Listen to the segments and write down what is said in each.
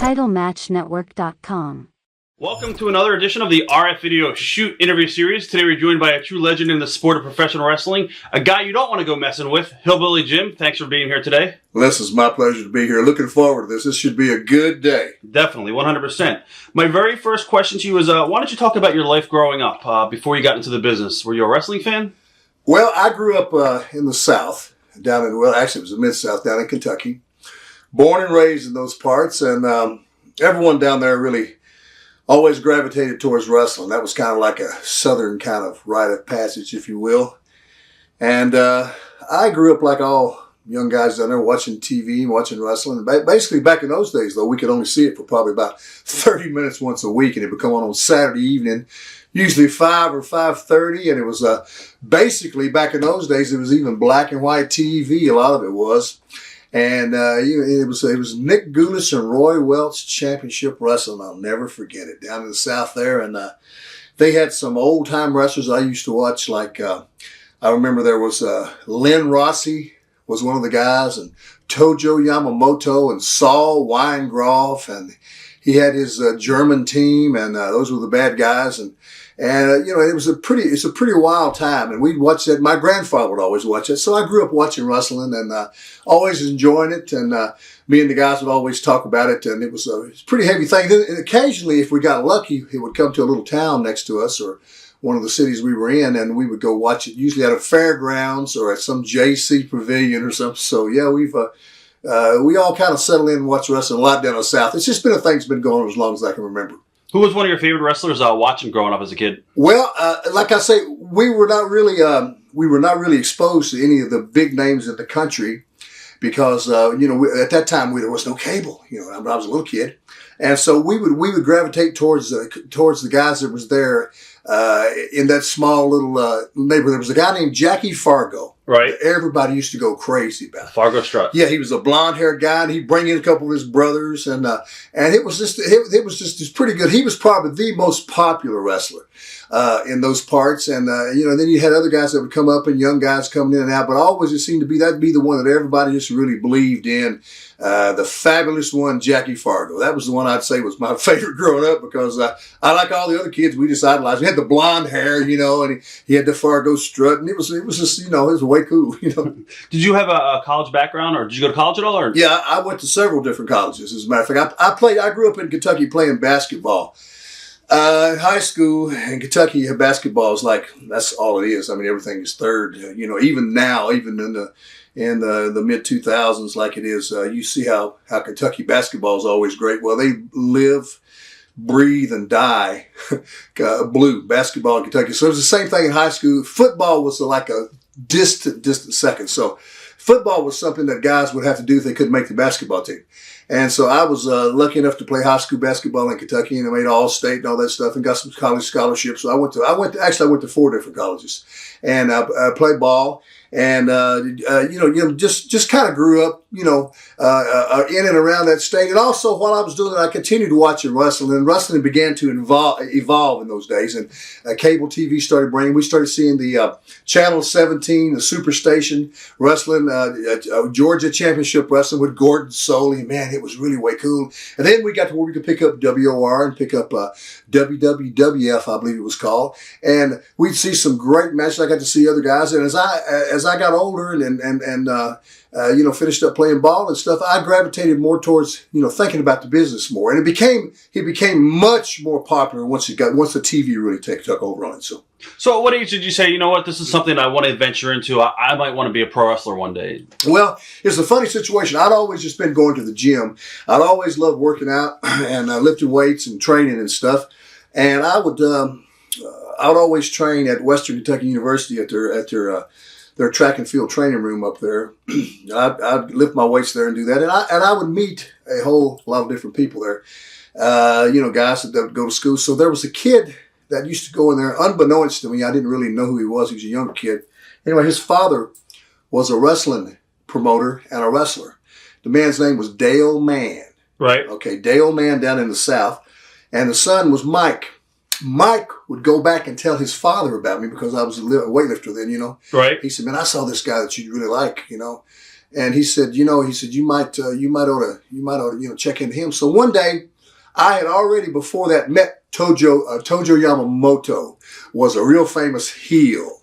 TitleMatchNetwork.com. Welcome to another edition of the RF Video Shoot interview series. Today we're joined by a true legend in the sport of professional wrestling, a guy you don't want to go messing with, Hillbilly Jim. Thanks for being here today. Les, it's my pleasure to be here. Looking forward to this. This should be a good day. Definitely, 100%. My very first question to you is, why don't you talk about your life growing up before you got into the business? Were you a wrestling fan? Well, I grew up in the South, down in, well, actually it was the Mid-South, down in Kentucky. Born and raised in those parts, and everyone down there really always gravitated towards wrestling. That was kind of like a Southern kind of rite of passage, if you will. And I grew up like all young guys down there watching TV and watching wrestling. Basically, back in those days, though, we could only see it for probably about 30 minutes once a week, and it would come on Saturday evening, usually 5 or 5:30, and it was basically, back in those days, it was even black and white TV, a lot of it was. And it was Nick Gulas and Roy Welch Championship Wrestling. I'll never forget it. Down in the South there, and they had some old time wrestlers I used to watch. Like I remember there was Lynn Rossi was one of the guys, and Tojo Yamamoto and Saul Weingroff, and he had his German team, and those were the bad guys. And it was a pretty wild time, and we'd watch that. My grandfather would always watch it, so I grew up watching wrestling and always enjoying it. And me and the guys would always talk about it, and it was a pretty heavy thing. And occasionally, if we got lucky, it would come to a little town next to us or one of the cities we were in, and we would go watch it, usually at a fairgrounds or at some JC pavilion or something. So yeah, we all kind of settled in and watched wrestling a lot down in the South. It's just been a thing that's been going on as long as I can remember. Who was one of your favorite wrestlers watching growing up as a kid? Well, like I say, we were not really exposed to any of the big names in the country because at that time there was no cable. I was a little kid, and so we would gravitate towards the guys that was there in that small little neighborhood. There was a guy named Jackie Fargo. Right. Everybody used to go crazy about it. Fargo Strut. Yeah, he was a blonde-haired guy, and he'd bring in a couple of his brothers, and it was just pretty good. He was probably the most popular wrestler in those parts, and then you had other guys that would come up and young guys coming in and out, but always it seemed to be that'd be the one that everybody just really believed in. The fabulous one, Jackie Fargo. That was the one I'd say was my favorite growing up because I like all the other kids we just idolized. He had the blonde hair, and he had the Fargo strut, and it was just it was way cool. Did you have a college background, or did you go to college at all? Or? Yeah, I went to several different colleges. As a matter of fact, I grew up in Kentucky playing basketball. In high school in Kentucky, basketball is that's all it is. I mean, everything is third. Even now, even in the mid 2000s, like it is, you see how Kentucky basketball is always great. Well, they live, breathe, and die blue basketball in Kentucky. So it was the same thing in high school. Football was like a distant second. So football was something that guys would have to do if they couldn't make the basketball team. And so I was lucky enough to play high school basketball in Kentucky, and I made All-State and all that stuff, and got some college scholarships. So I went to 4 different colleges, and I played ball, and just kind of grew up, in and around that state. And also, while I was doing it, I continued watching wrestling, and wrestling began to evolve in those days. And cable TV started bringing. We started seeing the Channel 17, the Superstation wrestling, Georgia Championship Wrestling with Gordon Soley. Man, it was really way cool. And then we got to where we could pick up WOR and pick up WWWF, I believe it was called. And we'd see some great matches. I got to see other guys. And as I got older and finished up playing ball and stuff, I gravitated more towards, thinking about the business more. And he became much more popular once the TV really took over on it. So at what age did you say, this is something I want to venture into? I might want to be a pro wrestler one day. Well, it's a funny situation. I'd always just been going to the gym. I'd always loved working out and lifting weights and training and stuff. And I would always train at Western Kentucky University at their track and field training room up there. I'd lift my weights there and do that. And I would meet a whole lot of different people there, guys that would go to school. So there was a kid that used to go in there, unbeknownst to me. I didn't really know who he was. He was a younger kid. Anyway, his father was a wrestling promoter and a wrestler. The man's name was Dale Mann. Right. Okay, Dale Mann down in the South. And the son was Mike. Mike would go back and tell his father about me because I was a weightlifter then, Right. He said, man, I saw this guy that you'd really like, And he said, you might ought to check into him. So one day, I had already before that met Tojo Yamamoto, was a real famous heel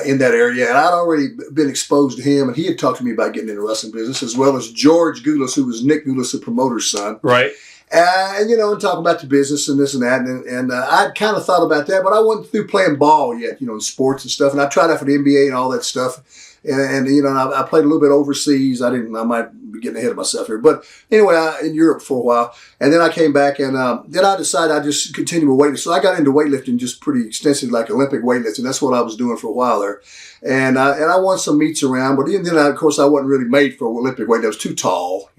in that area, and I'd already been exposed to him, and he had talked to me about getting into the wrestling business, as well as George Goulas, who was Nick Goulas, the promoter's son. Right. And talk about the business and this and that. And I'd kind of thought about that, but I wasn't through playing ball yet, in sports and stuff. And I tried out for the NBA and all that stuff. And I played a little bit overseas. I might be getting ahead of myself here. But anyway, in Europe for a while. And then I came back, and then I decided I'd just continue with weightlifting. So I got into weightlifting just pretty extensively, like Olympic weightlifting. That's what I was doing for a while there. And I won some meets around, but even then, of course, I wasn't really made for Olympic weight. I was too tall,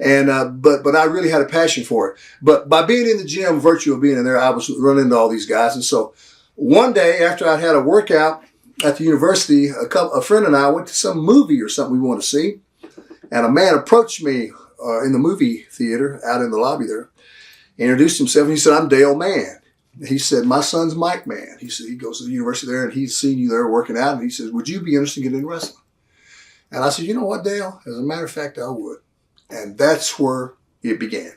And but I really had a passion for it. But by being in the gym, virtue of being in there, I was running into all these guys. And so one day after I'd had a workout at the university, a friend and I went to some movie or something we wanted to see, and a man approached me in the movie theater out in the lobby there, introduced himself, and he said, "I'm Dale Mann." He said, "My son's Mike Mann." He said, he goes to the university there, and he's seen you there working out, and he says, "Would you be interested in getting into wrestling?" And I said, "You know what, Dale? As a matter of fact, I would." And that's where it began.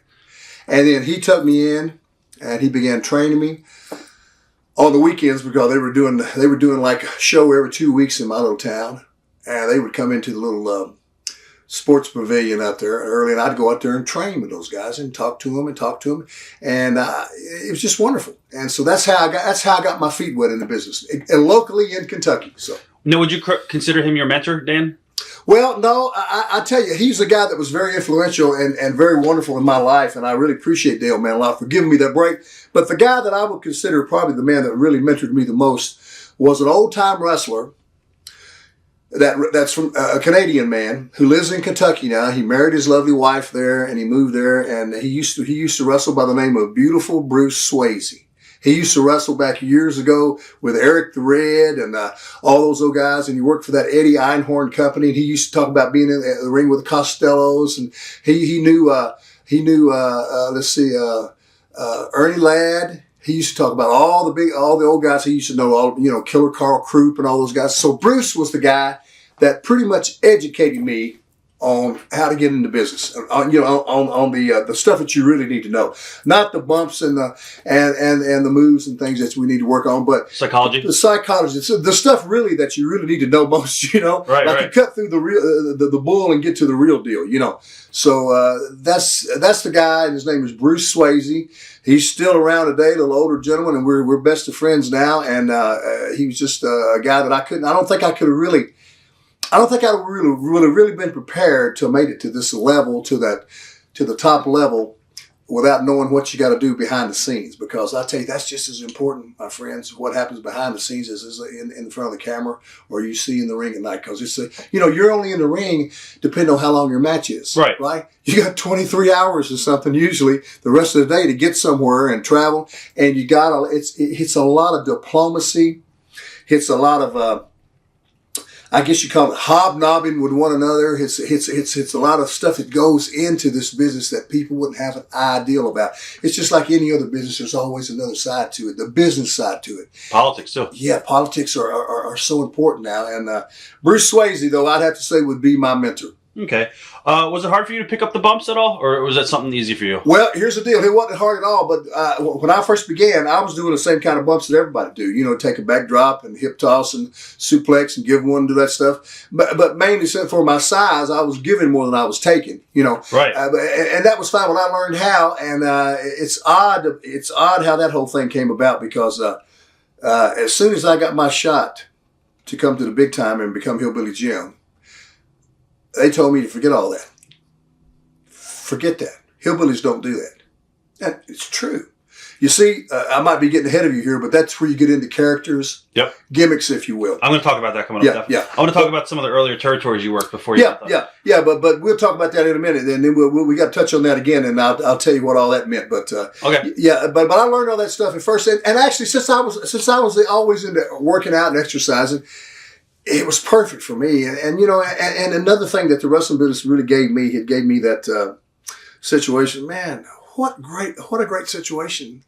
And then he took me in, and he began training me on the weekends, because they were doing like a show every 2 weeks in my little town, and they would come into the little sports pavilion out there early, and I'd go out there and train with those guys and talk to them, and it was just wonderful. And so that's how I got my feet wet in the business, and locally in Kentucky. So now, would you consider him your mentor, Dan? Well, no, I tell you, he's a guy that was very influential and very wonderful in my life, and I really appreciate Dale Mann a lot for giving me that break. But the guy that I would consider probably the man that really mentored me the most was an old-time wrestler that's from a Canadian man who lives in Kentucky now. He married his lovely wife there, and he moved there, and he used to wrestle by the name of Beautiful Bruce Swayze. He used to wrestle back years ago with Eric the Red and all those old guys, and he worked for that Eddie Einhorn company. And he used to talk about being in the ring with the Costellos, and he knew Ernie Ladd. He used to talk about all the old guys. He used to know Killer Carl Krupp and all those guys. So Bruce was the guy that pretty much educated me on how to get into business, on the stuff that you really need to know, not the bumps and the moves and things that we need to work on, but psychology, the psychology, so the stuff really that you really need to know most. Right. You cut through the real the bull and get to the real deal. So that's the guy, and his name is Bruce Swayze. He's still around today, a little older gentleman, and we're best of friends now. And he was just a guy that I don't think I would have really been prepared to have made it to this level, to the top level, without knowing what you got to do behind the scenes. Because I tell you, that's just as important, my friends, what happens behind the scenes as in front of the camera, or you see in the ring at night. Because it's you're only in the ring depending on how long your match is. Right? You got 23 hours or something usually the rest of the day to get somewhere and travel, and it's a lot of diplomacy. It's a lot of I guess you call it hobnobbing with one another. It's a lot of stuff that goes into this business that people wouldn't have an ideal about. It's just like any other business. There's always another side to it, the business side to it. Politics too. Yeah, politics are so important now. And Bruce Swayze, though, I'd have to say would be my mentor. Okay. Was it hard for you to pick up the bumps at all, or was that something easy for you? Well, here's the deal. It wasn't hard at all, but when I first began, I was doing the same kind of bumps that everybody do. Take a backdrop and hip toss and suplex and give one, do that stuff. But mainly for my size, I was giving more than I was taking, Right. And that was fine when I learned how. And it's odd how that whole thing came about, because as soon as I got my shot to come to the big time and become Hillbilly Jim, they told me to forget all that. Forget that. Hillbillies don't do that. And it's true. You see, I might be getting ahead of you here, but that's where you get into characters, gimmicks, if you will. I'm going to talk about that coming up. Yeah. I want to talk about some of the earlier territories you worked before. Yeah. But we'll talk about that in a minute, and then we got to touch on that again, and I'll tell you what all that meant. But okay. Yeah. But I learned all that stuff at first, and actually since I was always into working out and exercising, it was perfect for me. And another thing that the wrestling business really gave me, it gave me that situation. Man, what a great situation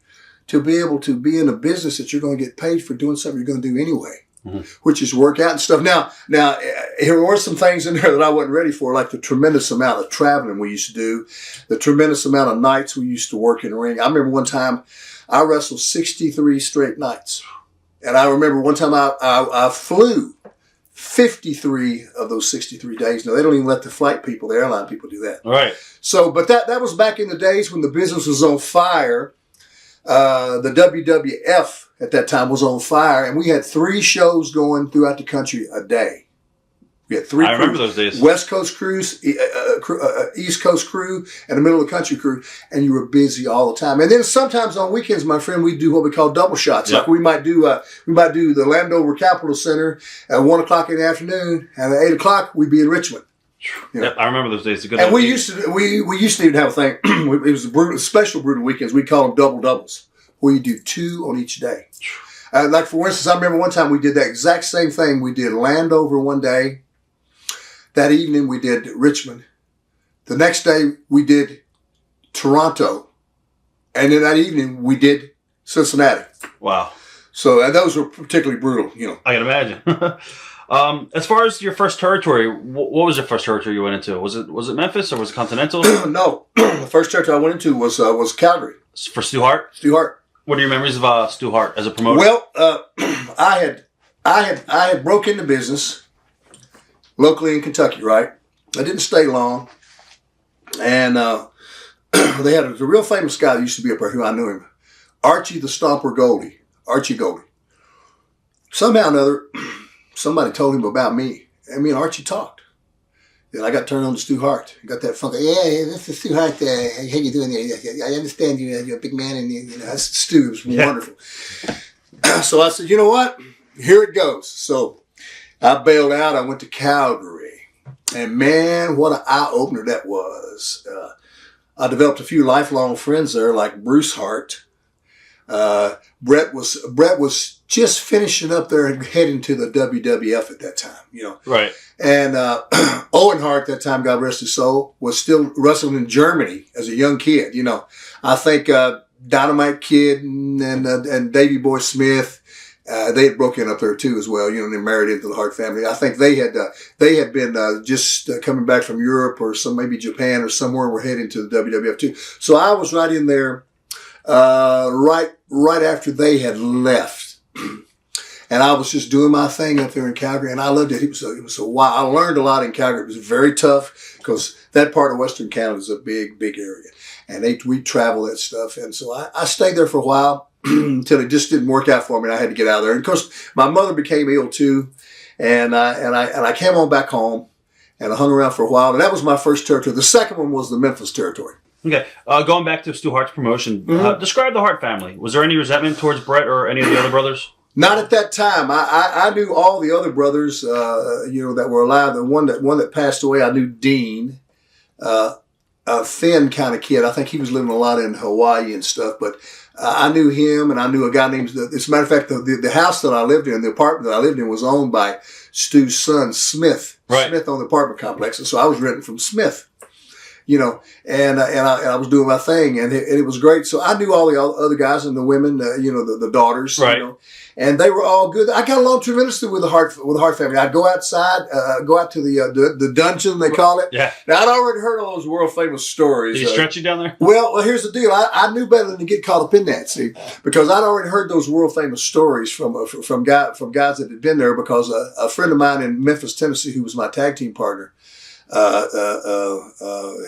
to be able to be in a business that you're going to get paid for doing something you're going to do anyway. which is work out and stuff. Now, here were some things in there that I wasn't ready for, like the tremendous amount of traveling we used to do, the tremendous amount of nights we used to work in the ring. I remember one time I wrestled 63 straight nights. And I remember one time I flew 53 of those 63 days. Now, they don't even let the airline people do that. Right. So, but that was back in the days when the business was on fire. The WWF at that time was on fire, and we had 3 shows going throughout the country a day. We had 3 I remember those days. West Coast crews, East Coast crew, and the middle of the country crew, and you were busy all the time. And then sometimes on weekends, my friend, we'd do what we call double shots. Yep. Like we might do the Landover Capitol Center at 1 o'clock in the afternoon, and at 8 o'clock we'd be in Richmond. You know. Yep, I remember those days. And we used to even have a thing. It was special brutal weekends. We call them double doubles, where you do 2 on each day. Like for instance, I remember one time we did that exact same thing. We did Landover one day. That evening we did Richmond. The next day we did Toronto, and then that evening we did Cincinnati. Wow. So those were particularly brutal. You know, I can imagine. As far as your first territory, what was your first territory you went into? Was it Memphis or was it Continental? No, the first territory I went into was Calgary. For Stu Hart? Stu Hart. What are your memories of Stu Hart as a promoter? Well, I had broke into business locally in Kentucky, right? I didn't stay long, and they had a real famous guy that used to be up there who I knew him, Archie the Stomper Goldie, Archie Goldie. Somehow or another, somebody told him about me, and me and Archie talked. Then I got turned on to Stu Hart. I got that funky, this is Stu Hart. How you doing there? I understand you're a big man, and you know, that's Stu. It was wonderful. So I said, you know what? Here it goes. So I bailed out. I went to Calgary, and man, what an eye opener that was. I developed a few lifelong friends there, like Bruce Hart. Brett was just finishing up there and heading to the WWF at that time, you know. Right. And Owen Hart, that time, God rest his soul, was still wrestling in Germany as a young kid, you know. I think Dynamite Kid and Davey Boy Smith, they had broken up there too as well, you know, and they married into the Hart family. I think they had been just coming back from Europe or maybe Japan or somewhere, and were heading to the WWF too. So I was right in there right after they had left. And I was just doing my thing up there in Calgary, and I loved it. It was a while. I learned a lot in Calgary. It was very tough because that part of Western Canada is a big, big area, and we travel that stuff. And so I stayed there for a while until it just didn't work out for me, and I had to get out of there. And of course, my mother became ill too, and I came on back home, and I hung around for a while. And that was my first territory. The second one was the Memphis territory. Okay, going back to Stu Hart's promotion, describe the Hart family. Was there any resentment towards Brett or any of the other brothers? Not at that time. I knew all the other brothers, that were alive. The one that passed away, I knew Dean, a thin kind of kid. I think he was living a lot in Hawaii and stuff. But I knew him, and I knew a guy named. As a matter of fact, the house that I lived in, the apartment that I lived in, was owned by Stu's son, Smith. Right. Smith owned the apartment complex, and so I was renting from Smith. You know, and I was doing my thing, and it was great. So I knew all the other guys and the women, the daughters, right. You know, and they were all good. I got along tremendously with the Hart family. I'd go outside, go out to the dungeon, they call it. Yeah. Now I'd already heard all those world famous stories. Did he stretch you down there? Well, here's the deal. I knew better than to get caught up in that, see, because I'd already heard those world famous stories from guys that had been there. Because a friend of mine in Memphis, Tennessee, who was my tag team partner.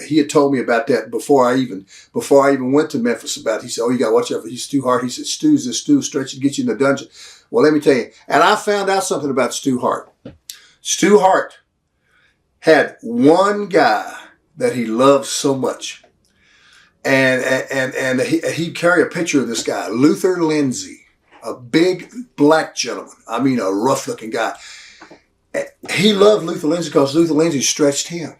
He had told me about that before I even went to Memphis about it. He said, "Oh, you got to watch out for Stu Hart." He said, Stu stretch and get you in the dungeon. Well, let me tell you. And I found out something about Stu Hart. Stu Hart had one guy that he loved so much. And he'd carry a picture of this guy, Luther Lindsay, a big black gentleman. I mean, a rough looking guy. He loved Luther Lindsay because Luther Lindsay stretched him,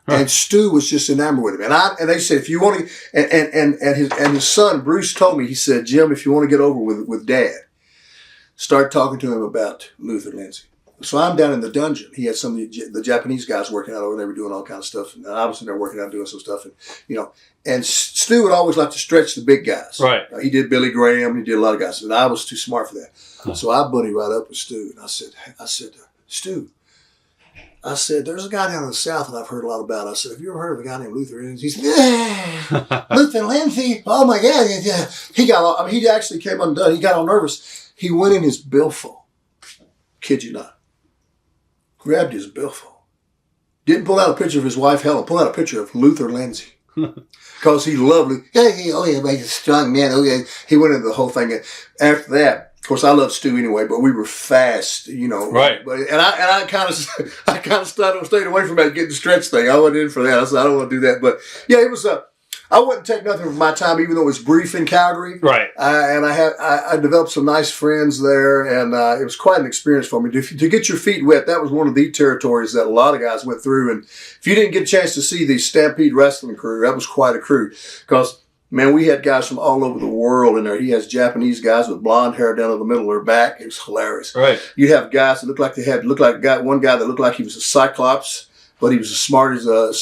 and Stu was just enamored with him. And they said, if you want to, and his son Bruce told me, he said, Jim, if you want to get over with Dad, start talking to him about Luther Lindsay. So I'm down in the dungeon. He had some of the Japanese guys working out over there. They were doing all kinds of stuff, and I was in there working out doing some stuff, and Stu would always like to stretch the big guys. Right. He did Billy Graham. He did a lot of guys. And I was too smart for that. Huh. So I buddied right up with Stu. And I said, Stu, I said, there's a guy down in the South that I've heard a lot about. I said, have you ever heard of a guy named Luther Lindsay? He said, yeah, Luther Lindsay. Oh, my God. Yeah. He actually came undone. He got all nervous. He went in his billfold. Kid you not. Grabbed his billfold. Didn't pull out a picture of his wife, Helen. Pulled out a picture of Luther Lindsay. Because he loved Luther. Yeah, he's a strong man. Oh, yeah. He went into the whole thing. After that, of course, I love Stu anyway, but we were fast, Right. But I kind of stayed away from that getting stretched thing. I wasn't in for that. I said I don't want to do that. But yeah, it was I wouldn't take nothing from my time, even though it was brief in Calgary. Right. And I developed some nice friends there, and it was quite an experience for me to get your feet wet. That was one of the territories that a lot of guys went through. And if you didn't get a chance to see the Stampede wrestling crew, that was quite a crew because. Man, we had guys from all over the world in there. He has Japanese guys with blonde hair down in the middle of their back. It was hilarious. Right. You'd have guys that looked like one guy that looked like he was a cyclops, but he was as smart as a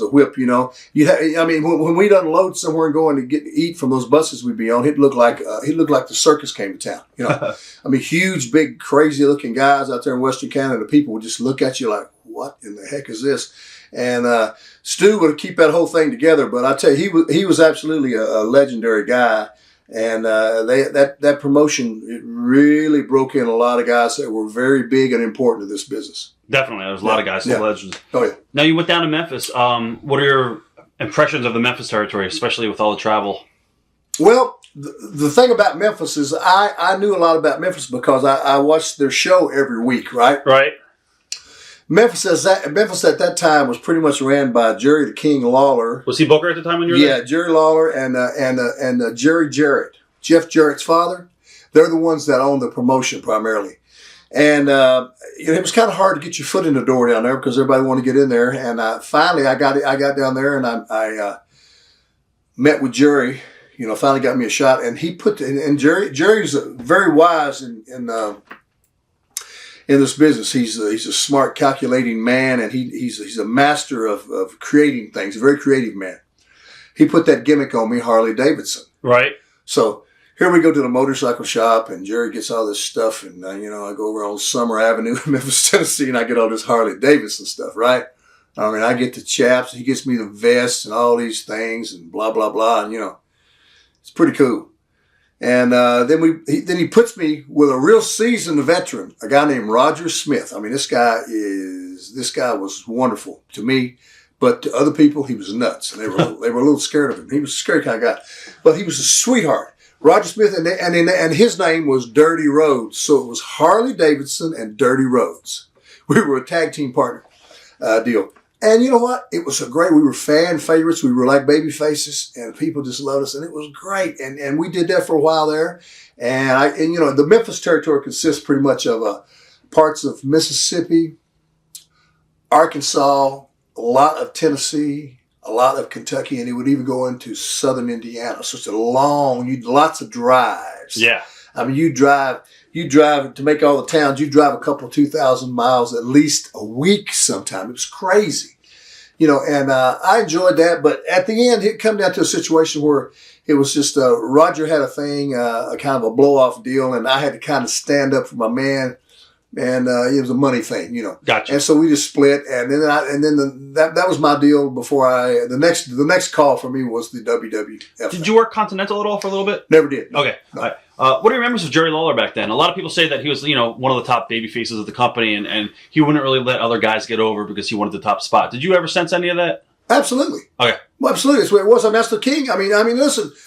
whip. When we'd unload somewhere and go in to eat from those buses we'd be on, he'd look like the circus came to town. Huge, big, crazy looking guys out there in Western Canada. People would just look at you like, what in the heck is this? And Stu would keep that whole thing together, but I tell you, he was absolutely a legendary guy. And that promotion, it really broke in a lot of guys that were very big and important to this business. Definitely, there's a lot of guys, legends. Oh yeah. Now you went down to Memphis. What are your impressions of the Memphis territory, especially with all the travel? Well, the thing about Memphis is I knew a lot about Memphis because I watched their show every week, right? Right. Memphis at that time was pretty much ran by Jerry the King Lawler. Was he Booker at the time when you were there? Yeah, Jerry Lawler and Jerry Jarrett, Jeff Jarrett's father. They're the ones that own the promotion primarily. And it was kind of hard to get your foot in the door down there because everybody wanted to get in there. And finally, I got down there and I met with Jerry. Finally got me a shot. And Jerry's very wise in this business. He's a smart, calculating man, and he's a master of creating things. A very creative man. He put that gimmick on me, Harley Davidson. Right. So here we go to the motorcycle shop, and Jerry gets all this stuff, and I go over on Summer Avenue in Memphis, Tennessee, and I get all this Harley Davidson stuff. Right. I get the chaps. He gets me the vest and all these things, and blah blah blah, and it's pretty cool. And then he puts me with a real seasoned veteran, a guy named Roger Smith. This guy was wonderful to me, but to other people he was nuts, and they were a little scared of him. He was a scary kind of guy, but he was a sweetheart. Roger Smith, and his name was Dirty Rhodes, so it was Harley Davidson and Dirty Rhodes. We were a tag team partner deal. And you know what? It was we were fan favorites. We were like baby faces, and people just loved us, and it was great. And we did that for a while there. And the Memphis territory consists pretty much of parts of Mississippi, Arkansas, a lot of Tennessee, a lot of Kentucky, and it would even go into southern Indiana. So it's lots of drives. Yeah. You drive to make all the towns. You drive a couple of 2,000 miles at least a week sometime. It was crazy, and I enjoyed that. But at the end, it come down to a situation where it was just Roger had a thing, a kind of a blow off deal, and I had to kind of stand up for my man. And it was a money thing, Gotcha. And so we just split, and then that was my deal. Before the next call for me was the WWF. Did you work Continental at all for a little bit? Never did. Okay. No. All right. What do you remember of Jerry Lawler back then? A lot of people say that he was, one of the top baby faces of the company, and he wouldn't really let other guys get over because he wanted the top spot. Did you ever sense any of that? Absolutely. Okay. Well, absolutely. That's what it was. That's the King.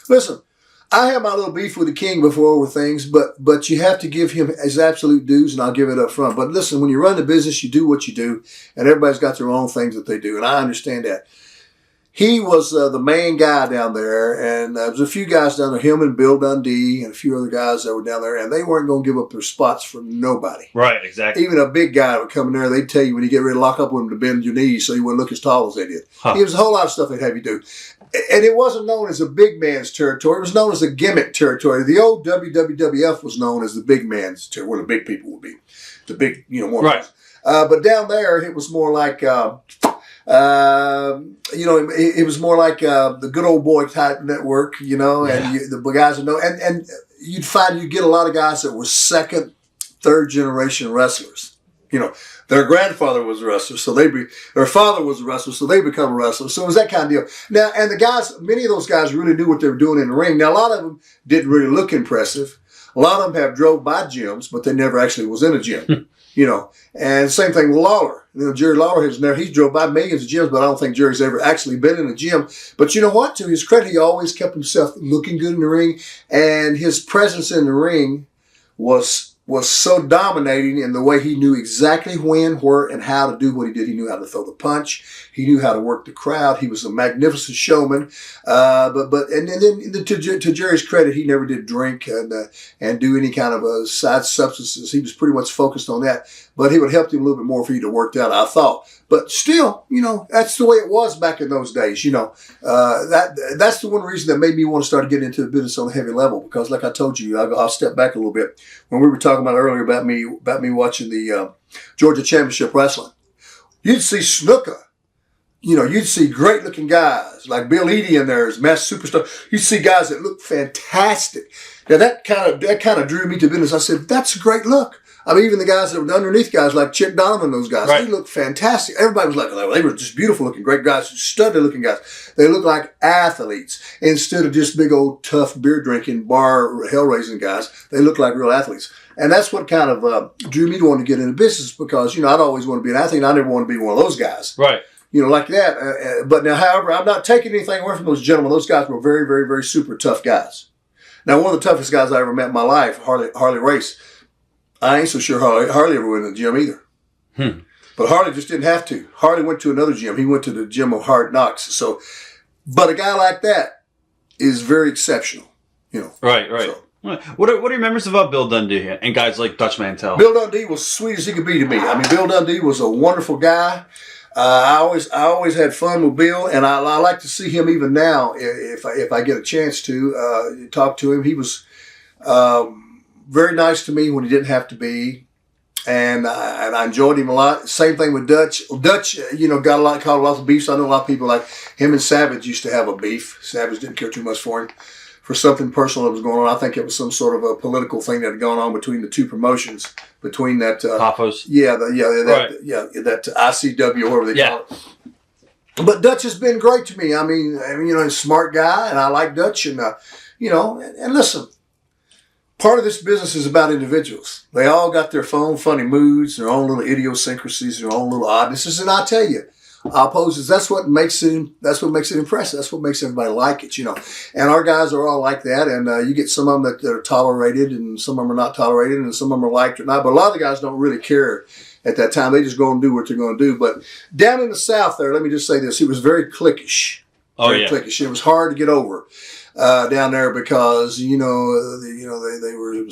Listen. I have my little beef with the King before with things, but you have to give him his absolute dues, and I'll give it up front. But listen, when you run the business, you do what you do, and everybody's got their own things that they do, and I understand that. He was the main guy down there, and there was a few guys down there, him and Bill Dundee and a few other guys that were down there, and they weren't going to give up their spots for nobody. Right, exactly. Even a big guy would come in there, they'd tell you when you get ready to lock up with him to bend your knees so you wouldn't look as tall as they did. Huh. There was a whole lot of stuff they'd have you do. And it wasn't known as a big man's territory. It was known as a gimmick territory. The old WWF was known as the big man's territory, where the big people would be. The big, more. Right. But down there, it was more like... It was more like the good old boy type network, and the guys would know. And you'd find you get a lot of guys that were second, third generation wrestlers. Their grandfather was a wrestler, so their father was a wrestler, so they become a wrestler. So it was that kind of deal. Now, and the guys, many of those guys really knew what they were doing in the ring. Now, a lot of them didn't really look impressive. A lot of them have drove by gyms, but they never actually was in a gym. And same thing with Lawler. Jerry Lawler he's drove by millions of gyms, but I don't think Jerry's ever actually been in a gym. But you know what? To his credit, he always kept himself looking good in the ring, and his presence in the ring was so dominating in the way he knew exactly when, where, and how to do what he did. He knew how to throw the punch. He knew how to work the crowd. He was a magnificent showman. Then to Jerry's credit, he never did drink and do any kind of side substances. He was pretty much focused on that. But he would help him a little bit more if he'd have worked out, I thought. But still, that's the way it was back in those days. That's the one reason that made me want to start getting into the business on a heavy level. Because, like I told you, I'll step back a little bit. When we were talking about earlier about me watching the Georgia Championship Wrestling, you'd see Snuka. You'd see great looking guys like Bill Eadie in there as mass superstar. You'd see guys that look fantastic. Now that kind of drew me to business. I said, that's a great look. I mean, even the guys that were underneath guys like Chick Donovan, those guys, They looked fantastic. Everybody was like, they were just beautiful looking, great guys, stunted looking guys. They looked like athletes instead of just big old tough beer drinking, bar hell raising guys. They looked like real athletes. And that's what kind of drew me to want to get into business because, I'd always want to be an athlete. And I never want to be one of those guys. Right. Like that. But now, however, I'm not taking anything away from those gentlemen. Those guys were very, very, very super tough guys. Now, one of the toughest guys I ever met in my life, Harley Race. I ain't so sure Harley ever went to the gym either. But Harley just didn't have to. Harley went to another gym. He went to the gym of Hard Knocks. But a guy like that is very exceptional. Right. So, what are your memories about Bill Dundee and guys like Dutch Mantel? Bill Dundee was sweet as he could be to me. I mean, Bill Dundee was a wonderful guy. I always had fun with Bill, and I like to see him even now if I get a chance to talk to him. He was very nice to me when he didn't have to be, and I enjoyed him a lot. Same thing with Dutch. Dutch, caught a lot of beef. So I know a lot of people like him and Savage used to have a beef. Savage didn't care too much for him for something personal that was going on. I think it was some sort of a political thing that had gone on between the two promotions, between that Papos. That ICW, whatever they call it. But Dutch has been great to me. I mean, he's a smart guy, and I like Dutch, and and listen. Part of this business is about individuals. They all got their own funny moods, their own little idiosyncrasies, their own little oddnesses. And I tell you, opposes, that's what makes it impressive. That's what makes everybody like it, And our guys are all like that. And you get some of them that are tolerated, and some of them are not tolerated, and some of them are liked or not. But a lot of the guys don't really care at that time. They just go and do what they're going to do. But down in the South there, let me just say this. He was very cliquish. Cliquish. It was hard to get over. Down there because they were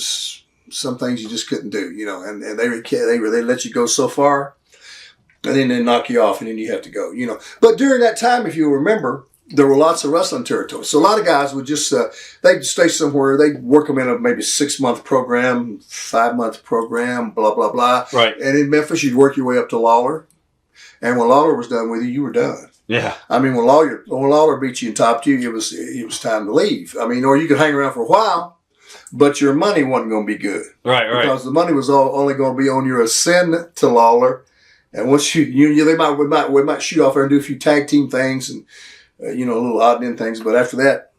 some things you just couldn't do, and they let you go so far, and then they knock you off, and then you have to go, But during that time, if you remember, there were lots of wrestling territories. So a lot of guys would just they'd stay somewhere. They'd work them in a maybe 6-month program, 5-month program, blah blah blah. Right. And in Memphis, you'd work your way up to Lawler, and when Lawler was done with you, you were done. Yeah. I mean, when Lawler beat you and topped you, it was time to leave. I mean, or you could hang around for a while, but your money wasn't going to be good. Right. Because the money was only going to be on your ascent to Lawler. And once they might shoot off there and do a few tag team things and, little odd end things. But after that,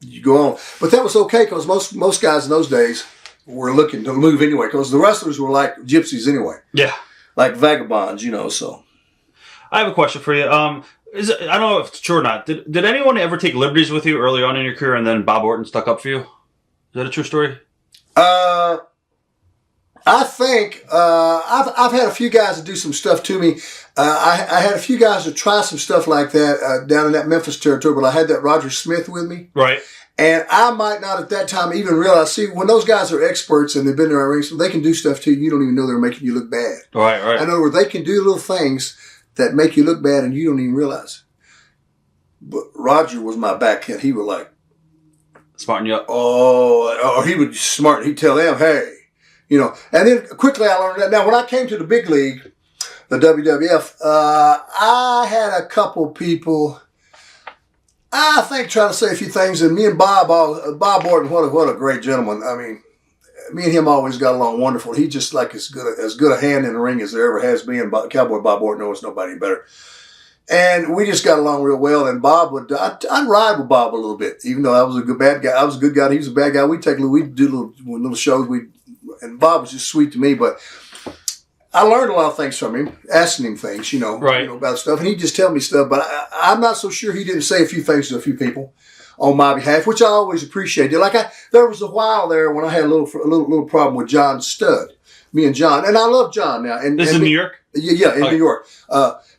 you go on. But that was okay because most guys in those days were looking to move anyway because the wrestlers were like gypsies anyway. Yeah. Like vagabonds, so. I have a question for you. I don't know if it's true or not. Did anyone ever take liberties with you early on in your career, and then Bob Orton stuck up for you? Is that a true story? I think I've had a few guys that do some stuff to me. I had a few guys that try some stuff like that down in that Memphis territory, but I had that Roger Smith with me. Right. And I might not at that time even realize, see, when those guys are experts and they've been there, they can do stuff to you. You don't even know they're making you look bad. Right. In other words, they can do little things that make you look bad and you don't even realize. But Roger was my backhand. He was like, smarten you up. Oh, he would smart. He'd tell them, hey, And then quickly I learned that. Now, when I came to the big league, the WWF, I had a couple people, I think, trying to say a few things. And me and Bob Orton, what a great gentleman. I mean, me and him always got along wonderful. He just like as good a hand in the ring as there ever has been. Cowboy Bob Orton knows nobody better. And we just got along real well. And I'd ride with Bob a little bit, even though I was a good bad guy. I was a good guy. He was a bad guy. We'd do little shows. And Bob was just sweet to me. But I learned a lot of things from him, asking him things, about stuff. And he'd just tell me stuff. But I'm not so sure he didn't say a few things to a few people on my behalf, which I always appreciated. There was a while there when I had a little problem with John Studd, me and John, and I love John now. And this is in New York. Yeah, in New York.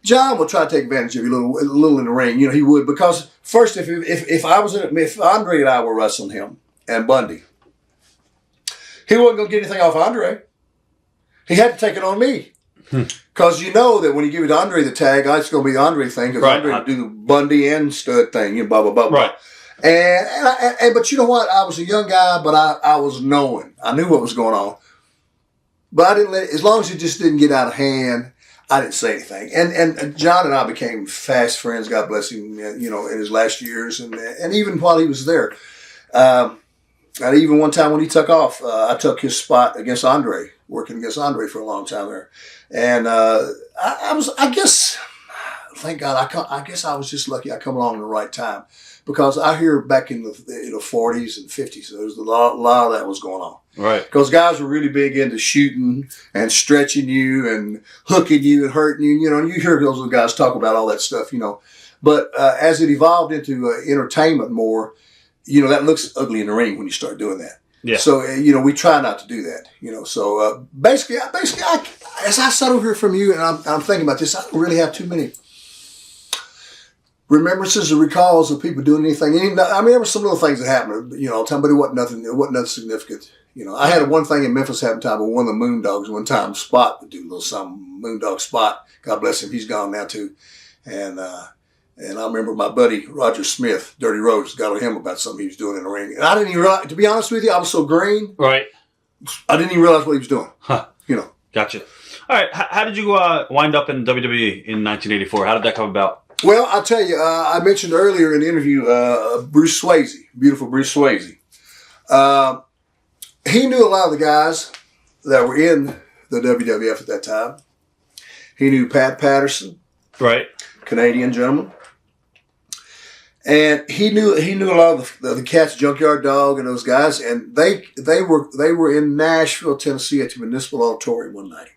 John would try to take advantage of you a little in the ring. He would, because first, if Andre and I were wrestling him and Bundy, he wasn't going to get anything off Andre. He had to take it on me. Because you know that when you give it to Andre the tag, it's going to be the Andre thing, because Andre would do the Bundy and Stud thing, blah, blah, blah, blah. Right. But you know what? I was a young guy, but I was knowing. I knew what was going on. But I didn't as long as it just didn't get out of hand, I didn't say anything. And John and I became fast friends, God bless him, in his last years. And even while he was there. And even one time when he took off, I took his spot against Andre, working against Andre for a long time there. And I guess, thank God, I guess I was just lucky I come along at the right time. Because I hear back in the 40s and 50s, there was a lot of that was going on. Right. Because guys were really big into shooting and stretching you and hooking you and hurting you. And you hear those little guys talk about all that stuff, But as it evolved into entertainment more, that looks ugly in the ring when you start doing that. Yeah. So, we try not to do that, So, basically, as I sat over here from you and I'm thinking about this, I don't really have too many remembrances or recalls of people doing anything. There were some little things that happened, but it wasn't nothing significant. I had one thing in Memphis happened time with one of the Moondogs one time. Spot would do a little something. Moondog Spot, God bless him, he's gone now too. And I remember my buddy Roger Smith, Dirty Rose, got on him about something he was doing in the ring. And I didn't even realize, to be honest with you, I was so green. Right. I didn't even realize what he was doing. Huh. Gotcha. All right. How did you wind up in WWE in 1984? How did that come about? Well, I'll tell you, I mentioned earlier in the interview, Bruce Swayze, beautiful Bruce Swayze. He knew a lot of the guys that were in the WWF at that time. He knew Pat Patterson. Right. Canadian gentleman. And he knew a lot of the cats, Junkyard Dog and those guys, and they were in Nashville, Tennessee at the Municipal Auditorium one night.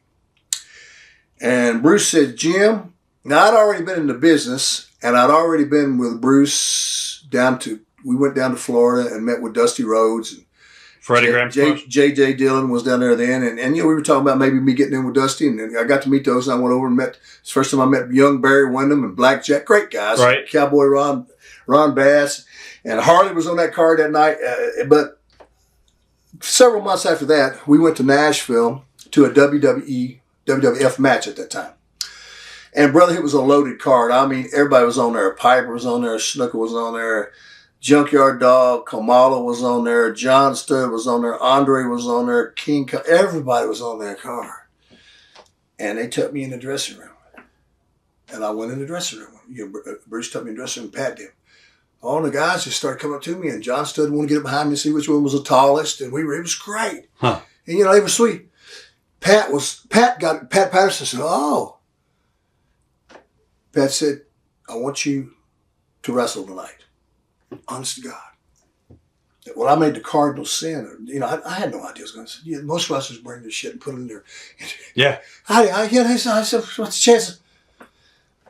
And Bruce said, Jim, now I'd already been in the business, and I'd already been with Bruce we went down to Florida and met with Dusty Rhodes and Freddie Graham. J.J. Dillon was down there then, and we were talking about maybe me getting in with Dusty, and I got to meet those, and I went over and met, it's the first time I met young Barry Windham and Blackjack, great guys. Right. Cowboy Ron Bass, and Harley was on that card that night, but several months after that, we went to Nashville to a WWF match at that time. And brother, it was a loaded card. Everybody was on there. Piper was on there, Snuka was on there, Junkyard Dog, Kamala was on there, John Studd was on there, Andre was on there, King Kong, everybody was on that card. And they took me in the dressing room. And I went in the dressing room. Bruce took me in the dressing room, Pat did. All the guys just started coming up to me, and John Studd wanted to get up behind me and see which one was the tallest, and it was great. Huh. And they were sweet. Pat Patterson said, oh. Pat said, I want you to wrestle tonight. Honest to God. Well, I made the cardinal sin. I had no idea I was going to say. Most wrestlers bring this shit and put it in there. Yeah. I said, what's the chances?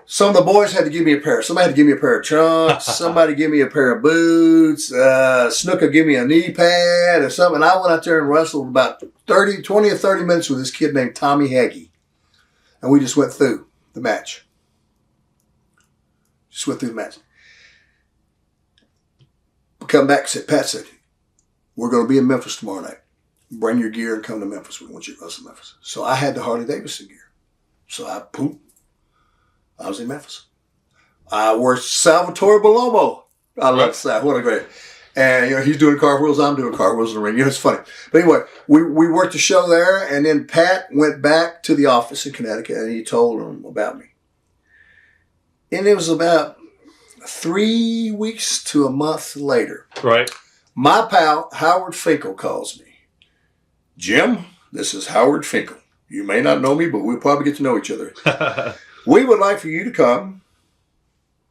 Some of the boys had to give me a pair. Somebody had to give me a pair of trunks. Somebody give me a pair of boots. Snuka give me a knee pad or something. And I went out there and wrestled about 20 or 30 minutes with this kid named Tommy Hagee. And we just went through the match. Come back, Pat said, we're going to be in Memphis tomorrow night. Bring your gear and come to Memphis. We want you to wrestle Memphis. So I had the Harley Davidson gear. So I was in Memphis. I wore Salvatore Bellomo. I love that. What a great. And, he's doing cartwheels, I'm doing cartwheels in the ring. It's funny. But anyway, we worked the show there, and then Pat went back to the office in Connecticut, and he told them about me. And it was about 3 weeks to a month later. Right. My pal, Howard Finkel, calls me. Jim, this is Howard Finkel. You may not know me, but we'll probably get to know each other. We would like for you to come,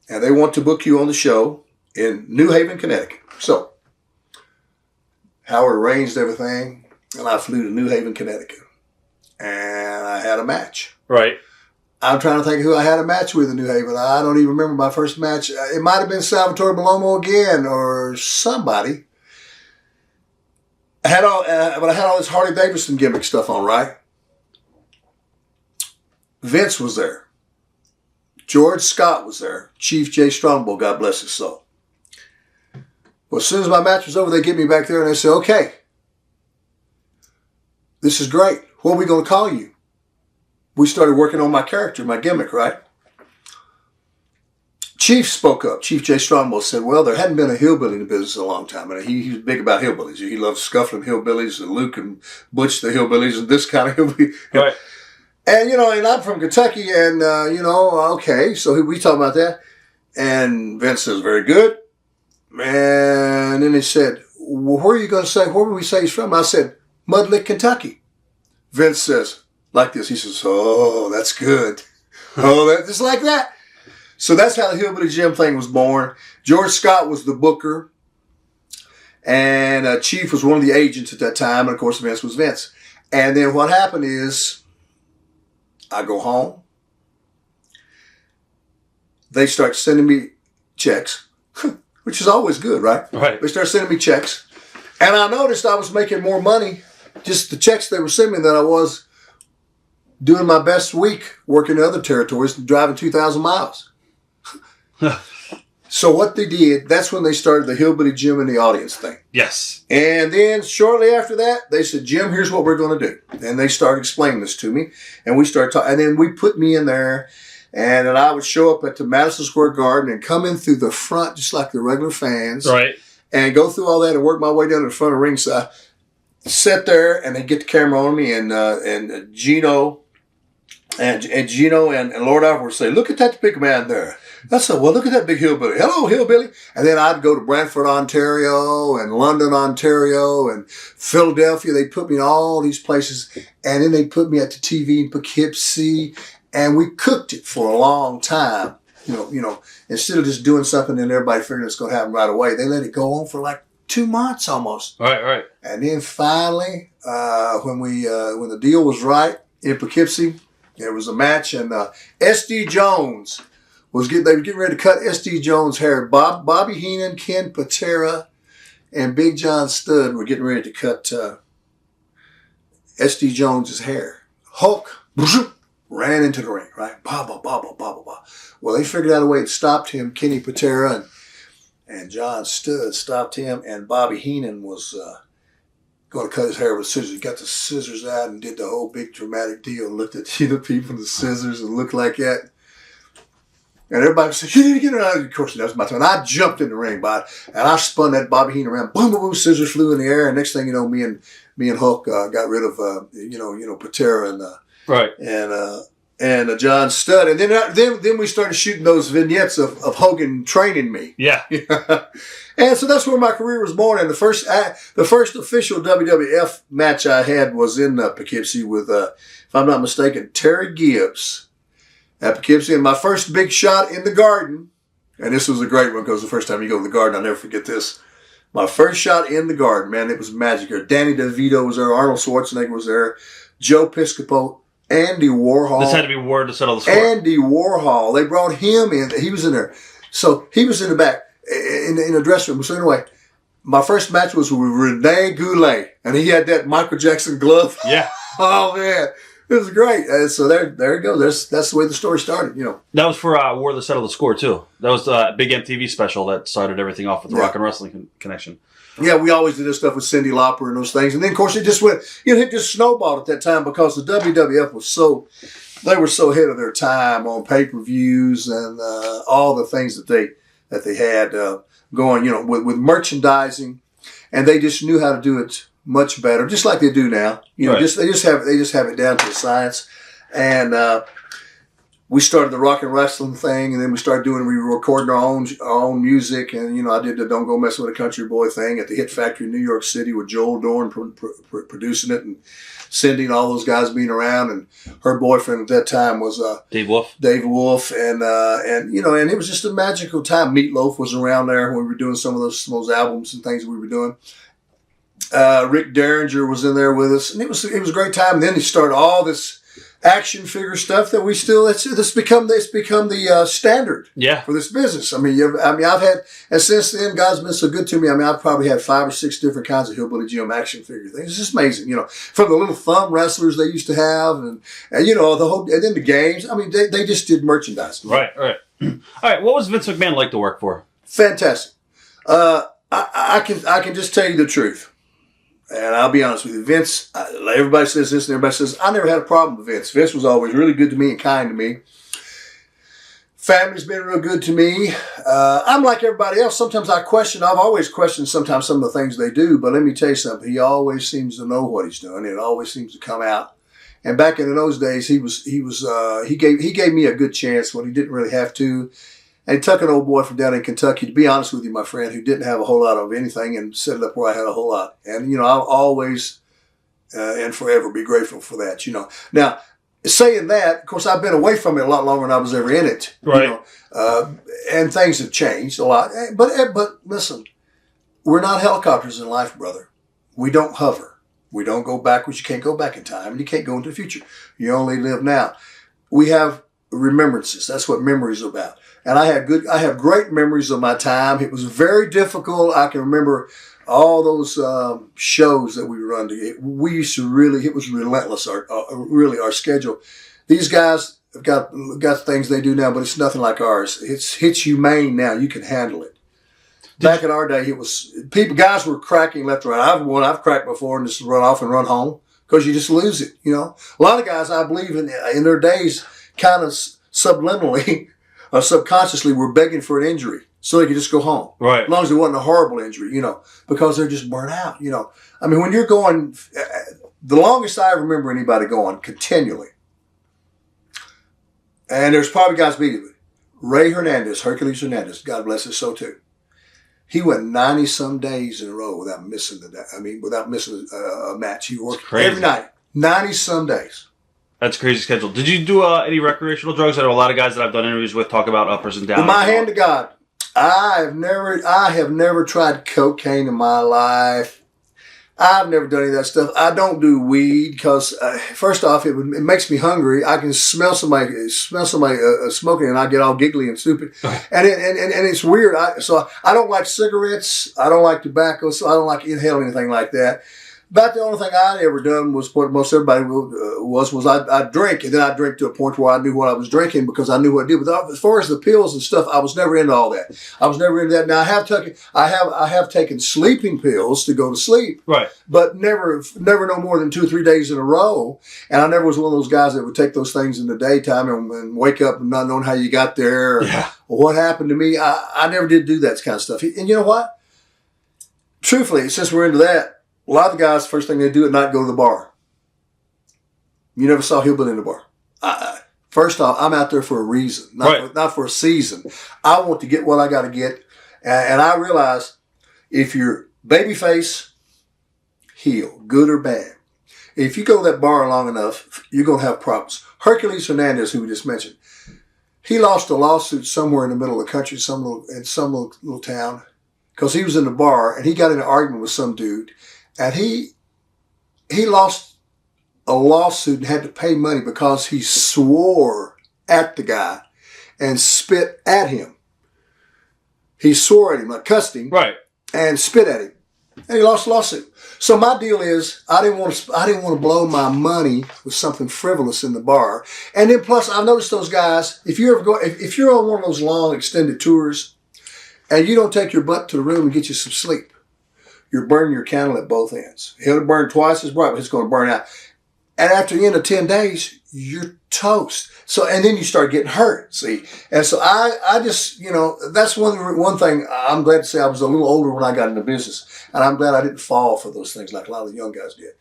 and they want to book you on the show in New Haven, Connecticut. So, Howard arranged everything, and I flew to New Haven, Connecticut. And I had a match. Right. I'm trying to think who I had a match with in New Haven. I don't even remember my first match. It might have been Salvatore Bellomo again or somebody. But I had all this Harley Davidson gimmick stuff on, right? Vince was there. George Scott was there. Chief Jay Strongbow, God bless his soul. Well, as soon as my match was over, they get me back there and they said, okay, this is great. What are we going to call you? We started working on my character, my gimmick, right? Chief spoke up. Chief Jay Strongbow said, well, there hadn't been a hillbilly in the business in a long time. And he was big about hillbillies. He loved scuffling hillbillies and Luke and Butch the hillbillies and this kind of hillbilly. Right. And, and I'm from Kentucky and, okay. So we talk about that. And Vince says, very good. And then he said, well, where are you going to say, where would we say he's from? I said, Mudlick, Kentucky. Vince says, like this. He says, oh, that's good. Just like that. So that's how the Hillbilly Jim thing was born. George Scott was the booker. And Chief was one of the agents at that time. And, of course, Vince was Vince. And then what happened is I go home. They start sending me checks, which is always good, right? Right. They start sending me checks. And I noticed I was making more money, just the checks they were sending me, than I was doing my best week working in other territories and driving 2,000 miles. So what they did, that's when they started the Hillbilly Jim in the audience thing. Yes. And then shortly after that, they said, Jim, here's what we're going to do. And they started explaining this to me. And we started talking. And then we put me in there. And then I would show up at the Madison Square Garden and come in through the front just like the regular fans. Right. And go through all that and work my way down to the front of the ringside. Sit there and they get the camera on me. And Gino and Lord Alfred would say, look at that big man there. I said, well, look at that big hillbilly. Hello, hillbilly. And then I'd go to Brantford, Ontario, and London, Ontario, and Philadelphia. They put me in all these places. And then they put me at the TV in Poughkeepsie. And we cooked it for a long time. Instead of just doing something and everybody figuring it's going to happen right away, they let it go on for like 2 months almost. Right. And then finally, when the deal was right in Poughkeepsie, there was a match, and S.D. Jones they were getting ready to cut S.D. Jones' hair. Bobby Heenan, Ken Patera, and Big John Studd were getting ready to cut S.D. Jones' hair. Hulk ran into the ring, right? Bah, bah, bah, bah, bah, bah, bah. Well, they figured out a way to stop him. Kenny Patera and John Studd stopped him, and Bobby Heenan was going to cut his hair with scissors. He got the scissors out and did the whole big dramatic deal and looked at the people with the scissors and looked like that. And everybody said, you need to get it out. Of course, that was my turn. I jumped in the ring, and I spun that Bobby Heenan around. Boom, boom, boom, scissors flew in the air. And next thing you know, me and Hulk got rid of, Patera and John Studd. And then we started shooting those vignettes of Hogan training me. Yeah. And so that's where my career was born. And the first official WWF match I had was in Poughkeepsie with, if I'm not mistaken, Terry Gibbs at Poughkeepsie. And my first big shot in the Garden, and this was a great one because the first time you go to the Garden, I'll never forget this. My first shot in the Garden, man, it was magic. Danny DeVito was there, Arnold Schwarzenegger was there, Joe Piscopo, Andy Warhol. This had to be word to settle the score. Andy Warhol. They brought him in. He was in there. So he was in the back in the dressing room. So anyway, my first match was with Rene Goulet, and he had that Michael Jackson glove. Yeah. Oh, man. It was great. And so there it goes. That's the way the story started, That was for War to Settle the Score, too. That was the big MTV special that started everything off with the Rock and Wrestling connection. Yeah, we always did this stuff with Cyndi Lauper and those things. And then, of course, it just went, it just snowballed at that time because the WWF they were so ahead of their time on pay-per-views and all the things that they had. going, with merchandising, and they just knew how to do it much better, just like they do now. Right. They just have it down to a science. And we started the rock and wrestling thing, and then we were recording our own music, and I did the Don't Go Messing with a Country Boy thing at the Hit Factory in New York City with Joel Dorn producing it, and Cindy and all those guys being around, and her boyfriend at that time was Dave Wolf, and it was just a magical time. Meatloaf was around there when we were doing some of those albums and things we were doing. Rick Derringer was in there with us, and it was a great time. And then he started all this action figure stuff that we still it's become the standard for this business. I've had, and since then God's been so good to me. I've probably had 5 or 6 different kinds of Hillbilly Jim action figure things. It's just amazing, from the little thumb wrestlers they used to have, and the whole, and then the games. They just did merchandising. Right. All right. What was Vince McMahon like to work for? Fantastic. I can just tell you the truth. And I'll be honest with you, Vince, everybody says this and everybody says, I never had a problem with Vince. Vince was always really good to me and kind to me. Family's been real good to me. I'm like everybody else. Sometimes I've always questioned sometimes some of the things they do, but let me tell you something. He always seems to know what he's doing. It always seems to come out. And back in those days, he gave me a good chance when he didn't really have to. And he took an old boy from down in Kentucky, to be honest with you, my friend, who didn't have a whole lot of anything, and set it up where I had a whole lot. And, I'll always and forever be grateful for that, Now, saying that, of course, I've been away from it a lot longer than I was ever in it. Right. And things have changed a lot. But listen, we're not helicopters in life, brother. We don't hover. We don't go backwards. You can't go back in time, and you can't go into the future. You only live now. We have remembrances. That's what memory is about. And I have great memories of my time. It was very difficult. I can remember all those shows that we run to. We used to it was relentless. Our schedule. These guys have got things they do now, but it's nothing like ours. It's humane now. You can handle it. Back in our day, guys were cracking left and right. I've cracked before and just run off and run home because you just lose it. A lot of guys, I believe in their days, kind of subliminally. Subconsciously were begging for an injury so they could just go home. Right. As long as it wasn't a horrible injury, because they're just burnt out, when you're going, the longest I remember anybody going continually, and there's probably guys beating me, Hercules Hernandez, God bless his soul too. He went 90 some days in a row without missing a match. He worked every night, 90 some days. That's a crazy schedule. Did you do any recreational drugs? I know a lot of guys that I've done interviews with talk about uppers and downs. With my hand to God, I have never tried cocaine in my life. I've never done any of that stuff. I don't do weed because, first off, it makes me hungry. I can smell somebody smoking, and I get all giggly and stupid. And it's weird. So I don't like cigarettes. I don't like tobacco. So I don't like inhaling anything like that. About the only thing I'd ever done was what most everybody was I'd drink, and then I'd drink to a point where I knew what I was drinking because I knew what to do. But as far as the pills and stuff, I was never into all that. I was never into that. Now I have taken sleeping pills to go to sleep, right? But never no more than 2 or 3 days in a row. And I never was one of those guys that would take those things in the daytime and wake up and not knowing how you got there or what happened to me. I never did do that kind of stuff. And you know what? Truthfully, since we're into that. A lot of the guys, first thing they do at night, go to the bar. You never saw Hillbilly in the bar. First off, I'm out there for a reason, not for a season. I want to get what I got to get. And I realize if you're babyface, heel, good or bad, if you go to that bar long enough, you're going to have problems. Hercules Hernandez, who we just mentioned, he lost a lawsuit somewhere in the middle of the country, in some little town, because he was in the bar and he got in an argument with some dude. And he lost a lawsuit and had to pay money because he swore at the guy and spit at him. He swore at him, like cussed him, right, and spit at him, and he lost the lawsuit. So my deal is, I didn't want to blow my money with something frivolous in the bar. And then plus, I've noticed those guys. If you're on one of those long extended tours, and you don't take your butt to the room and get you some sleep, you're burning your candle at both ends. It'll burn twice as bright, but it's going to burn out. And after the end of 10 days, you're toast. So, and then you start getting hurt, see? And so I just, that's one thing I'm glad to say I was a little older when I got into business. And I'm glad I didn't fall for those things like a lot of the young guys did.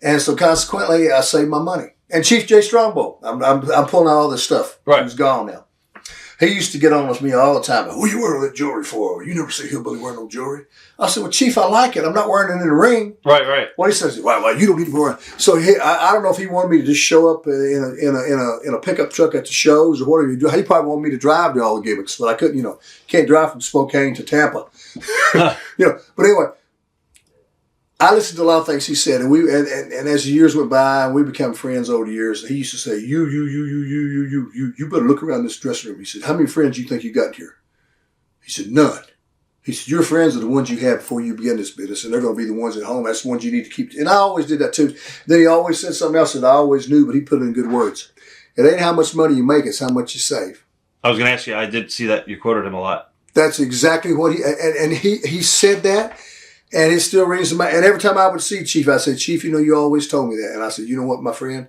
And so consequently, I saved my money. And Chief Jay Strongbow, I'm pulling out all this stuff. Right. He's gone now. He used to get on with me all the time. Who you wearing that jewelry for? You never see Hillbilly wearing no jewelry. I said, well, Chief, I like it. I'm not wearing it in the ring. Right. Well, he says, well, you don't need to wear it. So I don't know if he wanted me to just show up in a pickup truck at the shows or whatever you do. He probably wanted me to drive to all the gimmicks, but I couldn't, can't drive from Spokane to Tampa. But anyway, I listened to a lot of things he said, and and as the years went by, and we became friends over the years. He used to say, "You better look around this dressing room." He said, "How many friends do you think you got here?" He said, "None." He said, "Your friends are the ones you had before you began this business, and they're going to be the ones at home. That's the ones you need to keep." And I always did that too. Then he always said something else that I always knew, but he put it in good words. It ain't how much money you make; it's how much you save. I was going to ask you. I did see that you quoted him a lot. That's exactly what he said that. And it still rings in my, and every time I would see Chief, I said, "Chief, you always told me that." And I said, "You know what, my friend?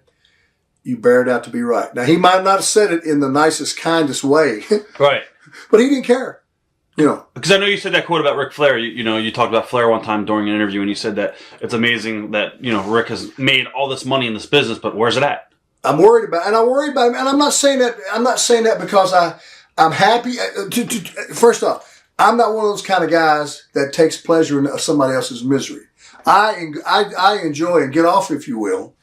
You bear it out to be right." Now, he might not have said it in the nicest, kindest way. Right. But he didn't care. Because I know you said that quote about Ric Flair. You talked about Flair one time during an interview, and you said that it's amazing that, Rick has made all this money in this business, but where's it at? I'm worried about him. And I'm not saying that because I'm happy. First off, I'm not one of those kind of guys that takes pleasure in somebody else's misery. I enjoy and get off, if you will,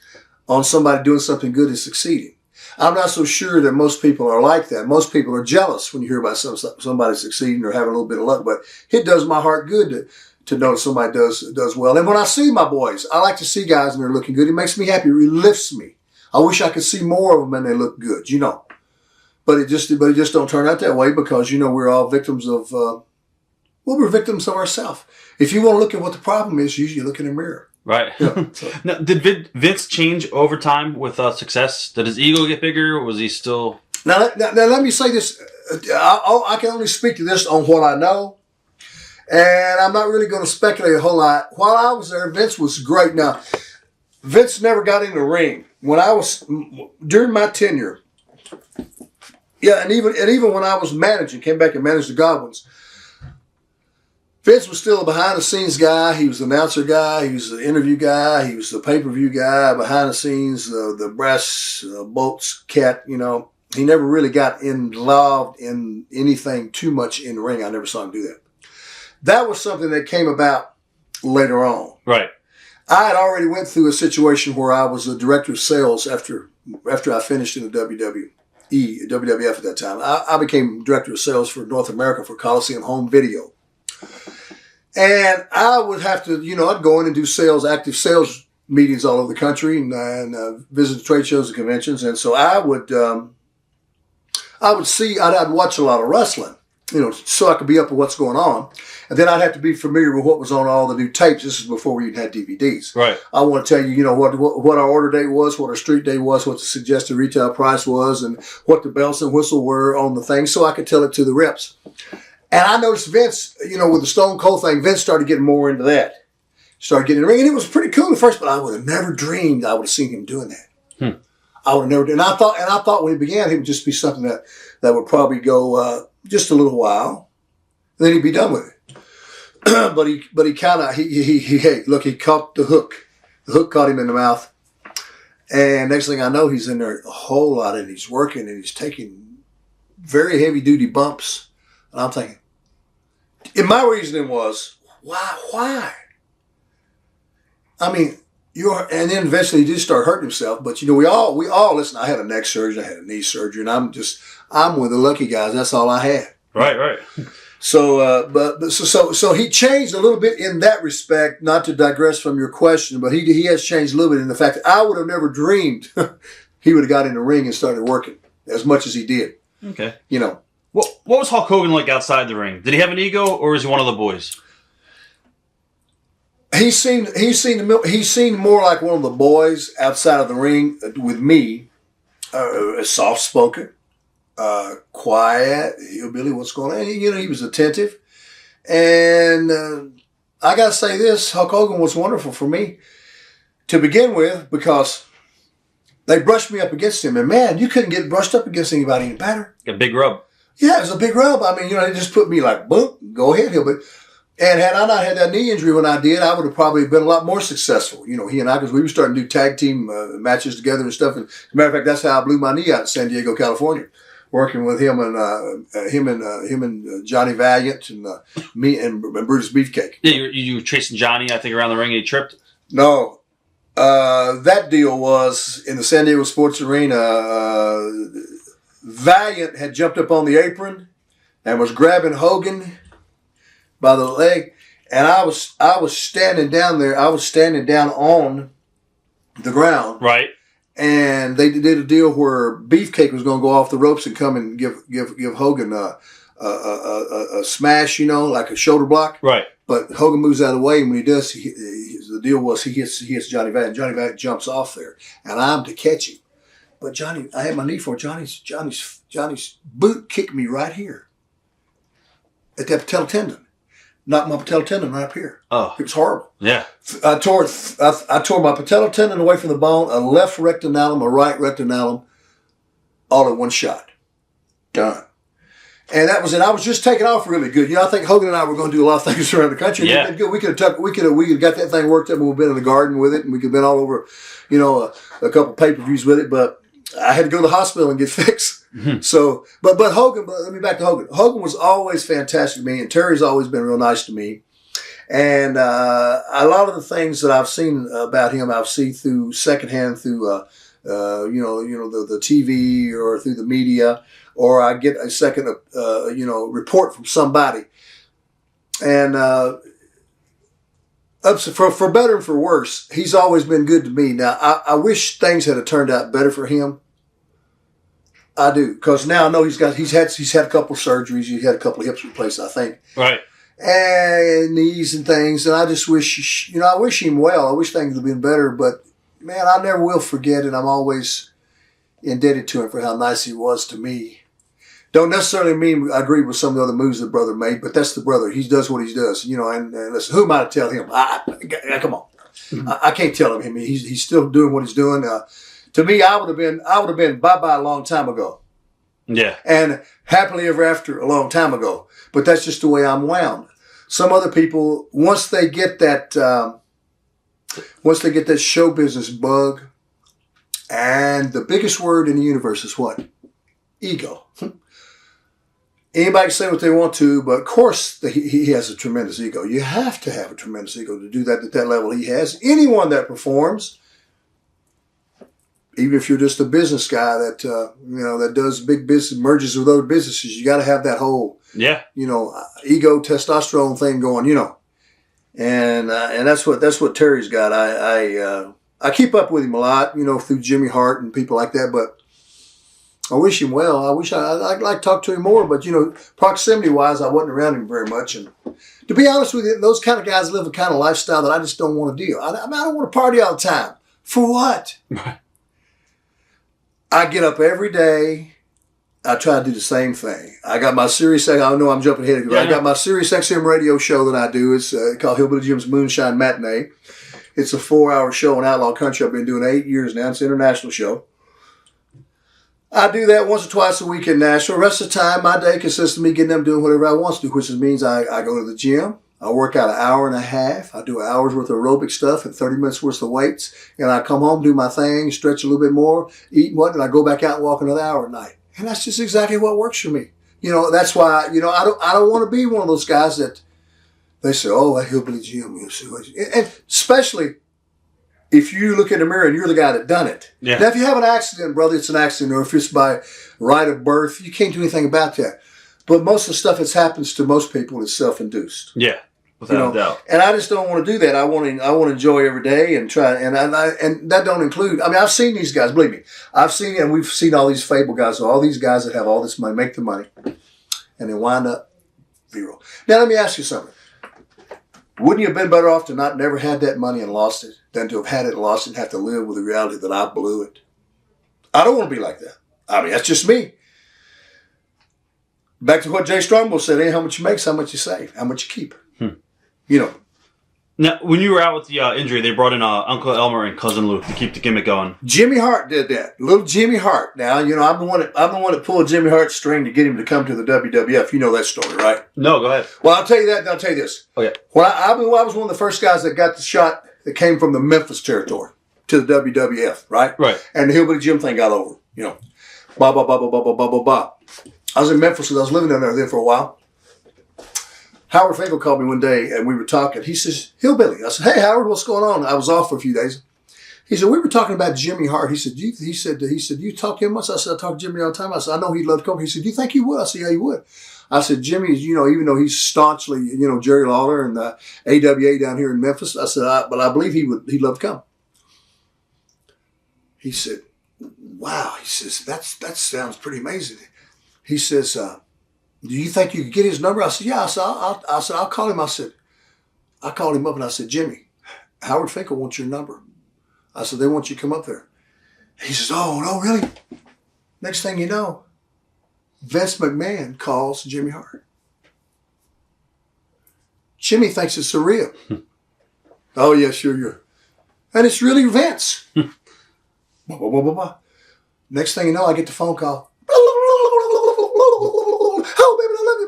on somebody doing something good and succeeding. I'm not so sure that most people are like that. Most people are jealous when you hear about somebody succeeding or having a little bit of luck. But it does my heart good to know somebody does well. And when I see my boys, I like to see guys and they're looking good. It makes me happy. It lifts me. I wish I could see more of them and they look good, But it just don't turn out that way because, we're all victims of, we're victims of ourselves. If you want to look at what the problem is, you look in the mirror. Right. So. Now, did Vince change over time with success? Did his ego get bigger, or was he still... Now let me say this. I can only speak to this on what I know. And I'm not really going to speculate a whole lot. While I was there, Vince was great. Now, Vince never got in the ring. During my tenure, and even when I was managing, came back and managed the Godwins, Vince was still a behind-the-scenes guy. He was the announcer guy. He was the interview guy. He was the pay-per-view guy, behind the scenes, the brass bolts cat, He never really got involved in anything too much in the ring. I never saw him do that. That was something that came about later on. Right. I had already went through a situation where I was a director of sales after I finished in the WWF at that time. I became director of sales for North America for Coliseum Home Video. And I would have to, I'd go in and do active sales meetings all over the country and visit trade shows and conventions. And so I'd watch a lot of wrestling, so I could be up with what's going on. And then I'd have to be familiar with what was on all the new tapes. This is before we even had DVDs. Right. I want to tell you, what our order date was, what our street day was, what the suggested retail price was, and what the bells and whistle were on the thing, so I could tell it to the reps. And I noticed Vince, with the Stone Cold thing, Vince started getting more into that. Started getting in the ring, and it was pretty cool at first, but I would have never dreamed I would have seen him doing that. I would have never. And I thought when he began, it would just be something that would probably go just a little while, and then he'd be done with it. but he kind of he caught the hook. The hook caught him in the mouth, and next thing I know, he's in there a whole lot, and he's working, and he's taking very heavy duty bumps. And I'm thinking, and my reasoning was, why? I mean, and then eventually he did start hurting himself. But we all listen. I had a neck surgery, I had a knee surgery, and I'm one of the lucky guys. That's all I had. Right. So, so he changed a little bit in that respect. Not to digress from your question, but he has changed a little bit in the fact that I would have never dreamed he would have got in the ring and started working as much as he did. Okay. What was Hulk Hogan like outside the ring? Did he have an ego, or is he one of the boys? He seemed more like one of the boys outside of the ring with me, soft spoken. Quiet, Hillbilly, what's going on? He was attentive. And I got to say this, Hulk Hogan was wonderful for me to begin with because they brushed me up against him. And, man, you couldn't get brushed up against anybody any better. A big rub. Yeah, it was a big rub. I mean, they just put me like, boom, go ahead, Hillbilly. And had I not had that knee injury when I did, I would have probably been a lot more successful. He and I, because we were starting to do tag team matches together and stuff. And as a matter of fact, that's how I blew my knee out in San Diego, California, working with him and Johnny Valiant and me and Brutus Beefcake. Yeah, you were chasing Johnny, I think, around the ring and he tripped. No, that deal was in the San Diego Sports Arena. Valiant had jumped up on the apron and was grabbing Hogan by the leg, and I was standing down there. I was standing down on the ground, right? And they did a deal where Beefcake was going to go off the ropes and come and give Hogan a smash, like a shoulder block, right? But Hogan moves out of the way, and when he does, the deal was he hits Johnny Valiant. Johnny Valiant jumps off there, and I'm to catch him. But Johnny, I had my knee for Johnny's boot kicked me right here at that patella tendon. Knocked my patella tendon right up here. Oh, it was horrible. Yeah, I tore my patella tendon away from the bone, a left rectinalum, a right rectinalum, all in one shot. Done. And that was it. I was just taking off really good. I think Hogan and I were going to do a lot of things around the country. Yeah, we could have got that thing worked up, and we've been in the garden with it, and we could have been all over, a couple pay-per-views with it, but I had to go to the hospital and get fixed. Mm-hmm. So, but Hogan, let me back to Hogan. Hogan was always fantastic to me, and Terry's always been real nice to me. And a lot of the things that I've seen about him, I've seen through secondhand, through the TV or through the media, or I get a second report from somebody. And for better and for worse, he's always been good to me. Now, I wish things had turned out better for him. I do, because now I know he's had a couple of surgeries. He had a couple of hips replaced, I think. Right. And knees and things. And I just wish, I wish him well. I wish things would have been better. But, man, I never will forget it. I'm always indebted to him for how nice he was to me. Don't necessarily mean I agree with some of the other moves the brother made, but that's the brother. He does what he does. And listen, who am I to tell him? Come on. Mm-hmm. I can't tell him. He's still doing what he's doing. To me, I would have been bye-bye a long time ago. Yeah. And happily ever after a long time ago. But that's just the way I'm wound. Some other people, once they get that show business bug, and the biggest word in the universe is what? Ego. Anybody can say what they want to, but of course he has a tremendous ego. You have to have a tremendous ego to do that at that level he has. Anyone that performs, even if you're just a business guy that that does big business, merges with other businesses, you got to have that whole ego testosterone thing going, and that's what Terry's got. I keep up with him a lot, through Jimmy Hart and people like that, but I wish him well. I wish I'd like to talk to him more, but proximity wise, I wasn't around him very much, and to be honest with you, those kind of guys live a kind of lifestyle that I just don't want to deal. I don't want to party all the time. For what? I get up every day. I try to do the same thing. I got my Sirius. I know I'm jumping ahead. I got my Sirius XM radio show that I do. It's called Hillbilly Jim's Moonshine Matinee. It's a 4-hour show in Outlaw Country. I've been doing 8 years now. It's an international show. I do that once or twice a week in Nashville. The rest of the time, my day consists of me getting up doing whatever I want to do, which means I go to the gym. I work out an hour and a half. I do an hour's worth of aerobic stuff and 30 minutes worth of weights. And I come home, do my thing, stretch a little bit more, eat what, and I go back out and walk another hour at night. And that's just exactly what works for me. That's why, I don't want to be one of those guys that they say, oh, that Hillbilly Jim. And especially if you look in the mirror and you're the guy that done it. Yeah. Now, if you have an accident, brother, it's an accident. Or if it's by right of birth, you can't do anything about that. But most of the stuff that happens to most people is self-induced. Yeah. Without a doubt. And I just don't want to do that. I want to enjoy every day and try. And that don't include. I've seen these guys. Believe me, and we've seen all these fable guys, all these guys that have all this money, make the money, and then wind up zero. Now let me ask you something. Wouldn't you have been better off to not never had that money and lost it than to have had it and lost it and have to live with the reality that I blew it? I don't want to be like that. That's just me. Back to what Jay Strongbow said: ain't how much you make, it's how much you save, how much you keep. Now, when you were out with the injury, they brought in Uncle Elmer and Cousin Luke to keep the gimmick going. Jimmy Hart did that. Little Jimmy Hart. Now, I'm the one that pulled Jimmy Hart's string to get him to come to the WWF. You know that story, right? No, go ahead. Well, I'll tell you that, and I'll tell you this. Okay. Well, I was one of the first guys that got the shot that came from the Memphis territory to the WWF, right? Right. And the Hillbilly Jim thing got over, Blah, blah, blah, blah, blah, blah, blah, blah, blah. I was in Memphis, and I was living down there for a while. Howard Finkel called me one day, and we were talking. He says, Hillbilly. I said, hey, Howard, what's going on? I was off for a few days. He said, we were talking about Jimmy Hart. He said, you talk to him much? I said, I talk to Jimmy all the time. I said, I know he'd love to come. He said, do you think he would? I said, yeah, he would. I said, Jimmy, even though he's staunchly, Jerry Lawler and the AWA down here in Memphis, I said, but I believe he'd love to come. He said, wow. He says, that sounds pretty amazing. He says, do you think you could get his number? I said, yeah. I said, I'll call him. I called him up and I said, Jimmy, Howard Finkel wants your number. I said, they want you to come up there. He says, oh, no, really? Next thing you know, Vince McMahon calls Jimmy Hart. Jimmy thinks it's surreal. Oh, yeah, sure. And it's really Vince. Blah, blah, blah, blah, blah. Next thing you know, I get the phone call. Oh, baby, I love you.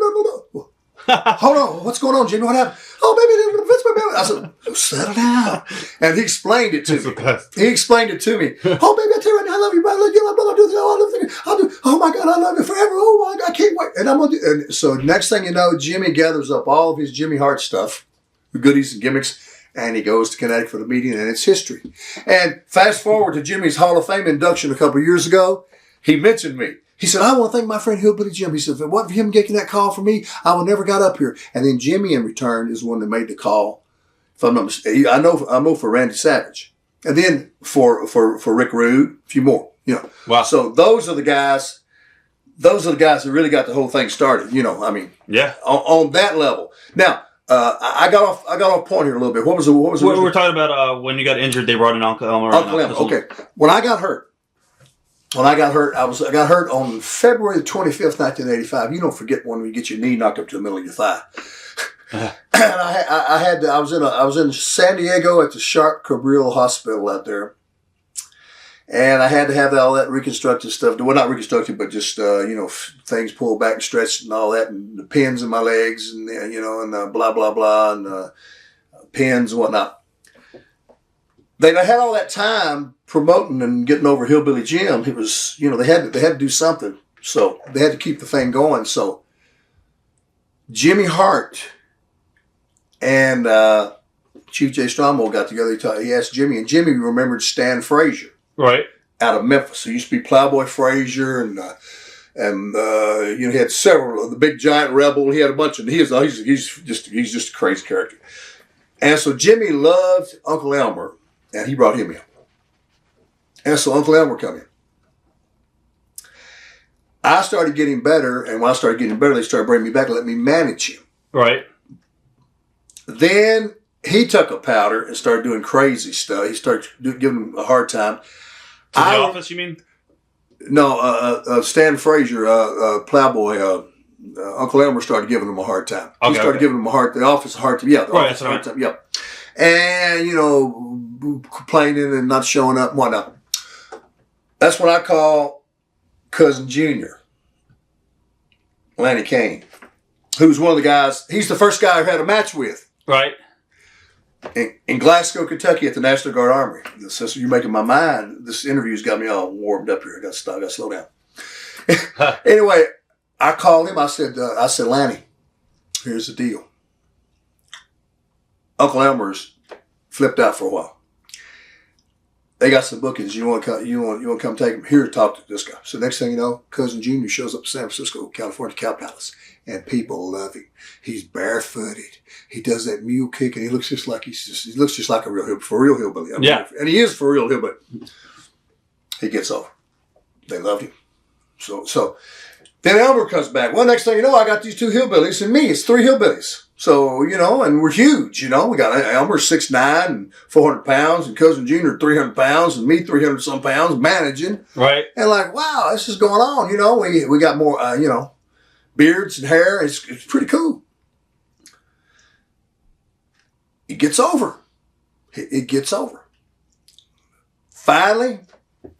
Hold on. What's going on, Jimmy? What happened? Oh, baby, Vince McMahon. I said, settle down. And he explained it to me. He explained it to me. Oh, baby, I tell you right now, I love you, brother. I'll do this. I'll do. Oh, my God, I love you forever. Oh, my God, I can't wait. And I'm going to do. And so next thing you know, Jimmy gathers up all of his Jimmy Hart stuff, the goodies and gimmicks, and he goes to Connecticut for the meeting, and it's history. And fast forward to Jimmy's Hall of Fame induction a couple of years ago, he mentioned me. He said, I want to thank my friend Hillbilly Jim. He said, if it wasn't for him getting that call from me, I would never got up here. And then Jimmy, in return, is the one that made the call. If I'm not mistaken, I know for Randy Savage. And then for Rick Rude, a few more, Wow. So those are the guys that really got the whole thing started, Yeah. On that level. Now, I got off point here a little bit. What was the we were talking about when you got injured, they brought in Uncle Elmer. Uncle Elmer, okay. When I got hurt, I got hurt on February 25th, 1985. You don't forget when you get your knee knocked up to the middle of your thigh. And I was in San Diego at the Sharp Cabrillo Hospital out there. And I had to have all that reconstructive stuff. Well, not reconstructive, but just, things pulled back and stretched and all that. And the pins in my legs and, and blah, blah, blah, and pins and whatnot. They had all that time promoting and getting over Hillbilly Jim. It was, they had to do something. So they had to keep the thing going. So Jimmy Hart and Chief Jay Strongbow got together. He asked Jimmy, and Jimmy remembered Stan Frazier. Right. Out of Memphis. He used to be Plowboy Frazier and he had several, the Big Giant Rebel. He had a bunch of, he's just a crazy character. And so Jimmy loved Uncle Elmer, and he brought him in. And so Uncle Elmer come in. I started getting better, and when I started getting better, they started bringing me back and let me manage him. Right. Then he took a powder and started doing crazy stuff. He started giving him a hard time. To the office, you mean? No, Stan Frazier, Plowboy, Uncle Elmer started giving him a hard time. He started giving him the office a hard time. Yeah, the office a hard time. Yeah. And, complaining and not showing up and whatnot. That's what I call Cousin Junior, Lanny Kane, who's one of the guys, he's the first guy I had a match with. Right. In Glasgow, Kentucky at the National Guard Armory. So you're making my mind. This interview's got me all warmed up here. I got to slow down. Anyway, I called him. I said, Lanny, here's the deal. Uncle Elmer's flipped out for a while. They got some bookings. You want to come take them here to talk to this guy. So next thing you know, Cousin Junior shows up to San Francisco, California, Cow Palace, and people love him. He's barefooted. He does that mule kick, and he looks just like he looks just like a real hillbilly. Yeah, and he is for real hillbilly. He gets over. They loved him. So then Elmer comes back. Well, next thing you know, I got these two hillbillies and me. It's three hillbillies. So, and we're huge, We got Elmer 6'9" and 400 pounds, and Cousin Junior 300 pounds, and me 300 some pounds managing. Right. And wow, this is going on, We got more, beards and hair. It's pretty cool. gets over. It gets over. Finally,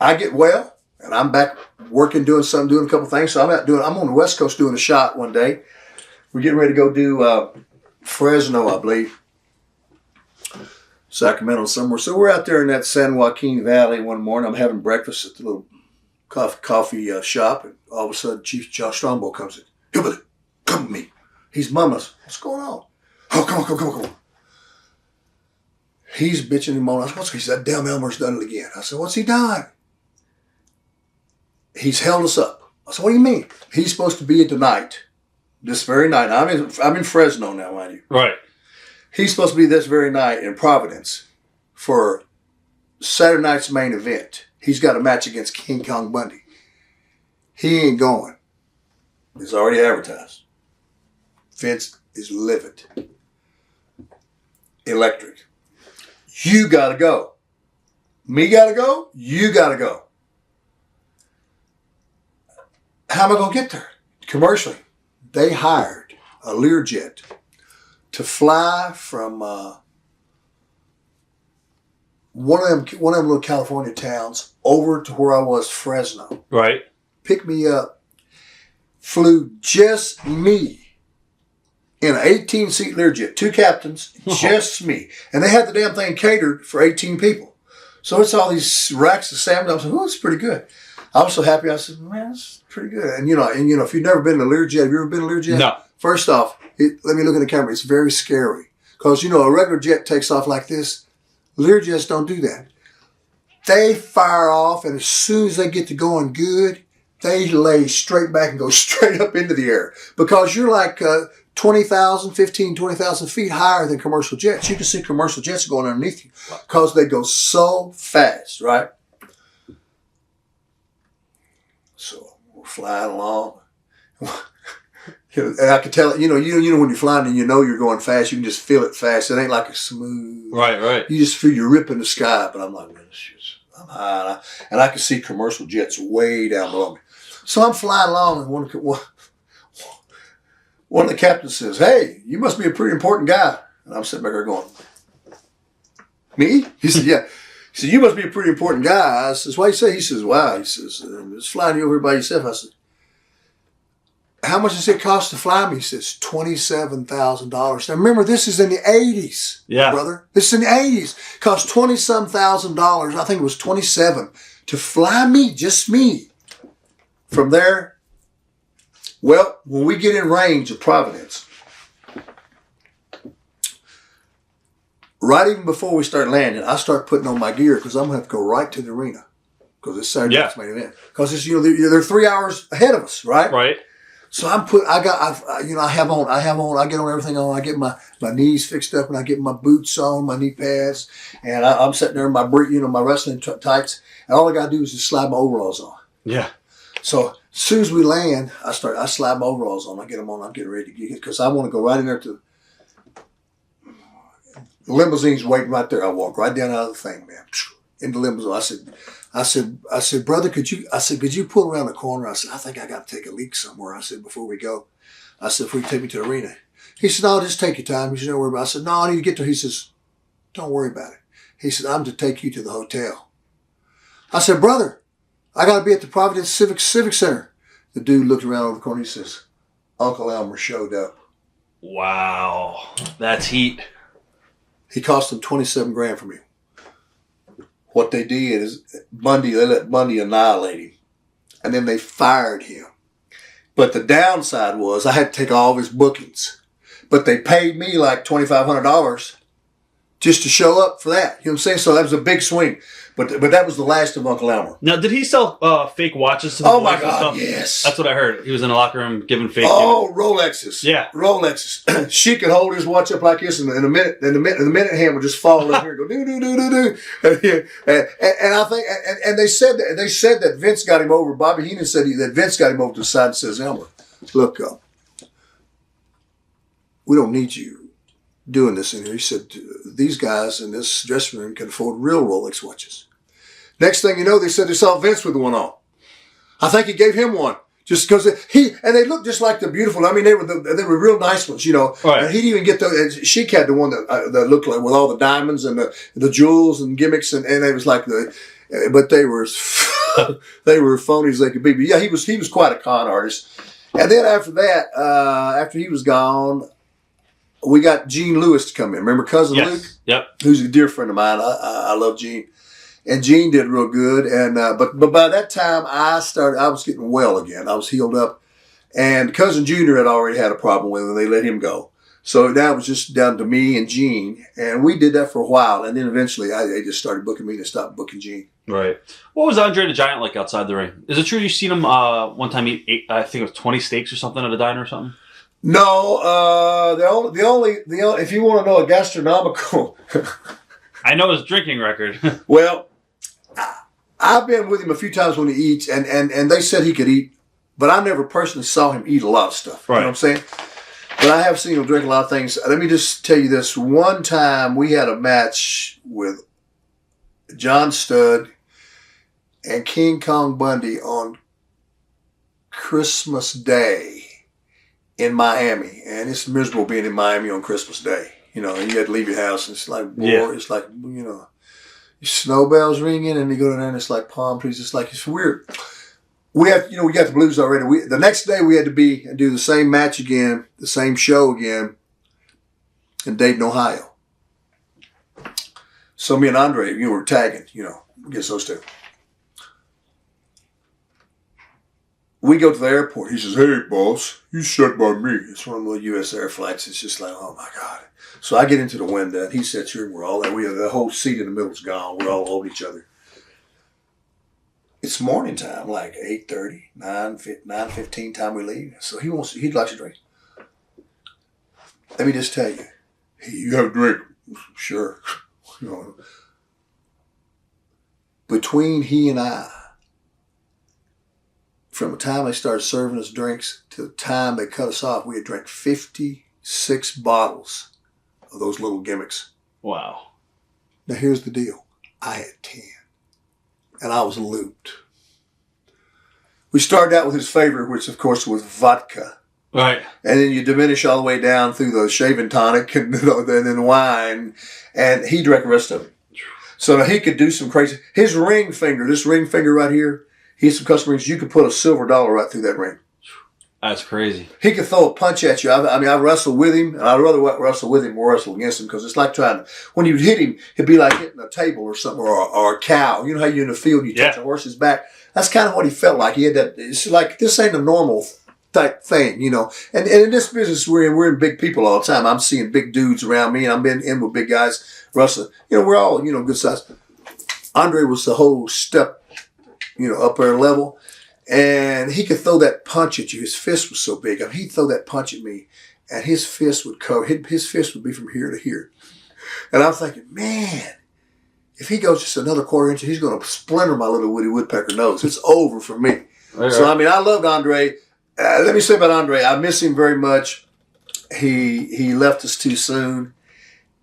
I get well, and I'm back working, doing a couple things. So I'm on the West Coast doing a shot one day. We're getting ready to go do Fresno, I believe. Sacramento somewhere. So we're out there in that San Joaquin Valley one morning. I'm having breakfast at the little coffee shop, and all of a sudden Chief Josh Strongbow comes in. Hillbilly, come with me. He's mama's. What's going on? Oh, come on. He's bitching and moaning. He said, damn Elmer's done it again. I said, what's he done? He's held us up. I said, what do you mean? He's supposed to be here tonight, this very night. I'm in Fresno now, mind you. Right. He's supposed to be this very night in Providence for Saturday night's main event. He's got a match against King Kong Bundy. He ain't going. It's already advertised. Vince is livid. Electric. You gotta go. Me gotta go? You gotta go. How am I gonna get there? Commercially, they hired a Learjet to fly from one of them little California towns over to where I was, Fresno. Right. Picked me up, flew just me in an 18-seat Learjet, 2 captains, just me. And they had the damn thing catered for 18 people. So it's all these racks of salmon. I was like, oh, it's pretty good. I was so happy. I said, man, that's pretty good. And you know, if you've never been in a Learjet, have you ever been in a Learjet? No. First off, let me look in the camera. It's very scary. Because, a regular jet takes off like this. Learjets don't do that. They fire off, and as soon as they get to going good, they lay straight back and go straight up into the air. Because you're like 20,000 feet higher than commercial jets. You can see commercial jets going underneath you. Because they go so fast, right? So we're flying along. And I could tell, when you're flying and you're going fast, you can just feel it fast. It ain't like a smooth. Right. You just feel you're ripping the sky. But I'm like, man, I'm high. And I can see commercial jets way down below me. So I'm flying along, and one of the captains says, hey, you must be a pretty important guy. And I'm sitting back there going, me? He said, yeah. He said, you must be a pretty important guy. I says, why you say? He says, wow. He says, it's flying you over by yourself. I said, how much does it cost to fly me? He says, $27,000. Now remember, this is in the 80s, brother. This is in the 80s. It cost $20-some thousand. I think it was 27 to fly me, just me. From there, well, when we get in range of Providence, right even before we start landing, I start putting on my gear because I'm going to have to go right to the arena because it's Saturday night's main event. Because it's they're 3 hours ahead of us, right? Right. So I get on everything on. I get my knees fixed up, and I get my boots on, my knee pads, and I'm sitting there in my my wrestling tights, and all I got to do is just slide my overalls on. Yeah. So as soon as we land, I slide my overalls on. I get them on. I'm getting ready to get it because I want to go right in there to the limousine's waiting right there. I walk right down out of the thing, man, in the limousine. I said, brother, could you pull around the corner? I said, I think I got to take a leak somewhere. I said, before we go. I said, before you take me to the arena. He said, no, just take your time. He said, don't worry about it. I said, no, I need to get there. He says, don't worry about it. He said, I'm to take you to the hotel. I said, brother, I got to be at the Providence Civic Center. The dude looked around over the corner. He says, Uncle Elmer showed up. Wow. That's heat. He cost him $27,000 for me. What they did is they let Bundy annihilate him. And then they fired him. But the downside was I had to take all of his bookings. But they paid me like $2,500 just to show up for that. You know what I'm saying? So that was a big swing. But that was the last of Uncle Elmer. Now, did he sell fake watches to the boys my God, and stuff? yes. That's what I heard. He was in the locker room giving fake. Rolexes. Yeah. Rolexes. She could hold his watch up like this, and in a minute hand would just fall over here and go do. And I think, and they said that Vince got him over. Bobby Heenan said that Vince got him over to the side and says, Elmer, look, we don't need you doing this in here. He said, these guys in this dressing room can afford real Rolex watches. Next thing you know, they said they saw Vince with one on. I think he gave him one. Just because they looked just like the beautiful. I mean, they were real nice ones, you know. Right. And he'd even get Sheik had the one that looked like with all the diamonds and the jewels and gimmicks, and it was like but they were they were phony as they could be. But yeah, he was quite a con artist. And then after that, after he was gone, we got Gene Lewis to come in. Remember Cousin Luke? Yep. Who's a dear friend of mine. I love Gene. And Gene did real good. And but by that time, I was getting well again. I was healed up. And Cousin Junior had already had a problem with him, and they let him go. So now it was just down to me and Gene. And we did that for a while. And then eventually, they just started booking me and stopped booking Gene. Right. What was Andre the Giant like outside the ring? Is it true you seen him one time eat, I think it was 20 steaks or something at a diner or something? No, the only if you want to know a gastronomical, I know his drinking record. Well, I've been with him a few times when he eats, and they said he could eat, but I never personally saw him eat a lot of stuff. Right. You know what I'm saying? But I have seen him drink a lot of things. Let me just tell you this. One time we had a match with John Studd and King Kong Bundy on Christmas Day in Miami, and it's miserable being in Miami on Christmas Day. You know, and you had to leave your house, and it's like war. It's like, you know, snow bells ringing, and you go down there, and it's like palm trees. It's weird. We got the blues already. The next day we had to be and do the same match again, the same show again in Dayton, Ohio. So me and Andre, were tagging, against those two. We go to the airport. He says, "Hey, boss, you sat by me." It's one of the U.S. Air flights. It's just like, oh, my God. So I get into the window, and he sits here, and we're all there. The whole seat in the middle is gone. We're all holding each other. It's morning time, like 8:30, 9:15 time we leave. So he'd like to drink. Let me just tell you. "Hey, you have a drink?" "Sure." Between he and I, from the time they started serving us drinks to the time they cut us off, we had drank 56 bottles of those little gimmicks. Wow. Now here's the deal. I had 10. And I was looped. We started out with his favorite, which of course was vodka. Right. And then you diminish all the way down through the shaving tonic and then wine. And he drank the rest of it. So now he could do some crazy. His ring finger, this ring finger right here, he had some custom rings. You could put a silver dollar right through that ring. That's crazy. He could throw a punch at you. I wrestled with him, and I'd rather wrestle with him or wrestle against him because it's like when you hit him, it'd be like hitting a table or something or a cow. You know how you're in the field and you touch a horse's back? That's kind of what he felt like. He had that. It's like, this ain't a normal type thing, And in this business, we're in big people all the time. I'm seeing big dudes around me, and I'm in with big guys wrestling. We're all, good size. Andre was the whole step, up there level. And he could throw that punch at you. His fist was so big. He'd throw that punch at me, and his fist would cover. His fist would be from here to here. And I'm thinking, man, if he goes just another quarter inch, he's going to splinter my little Woody Woodpecker nose. It's over for me. Right. So, I loved Andre. Let me say about Andre, I miss him very much. He left us too soon,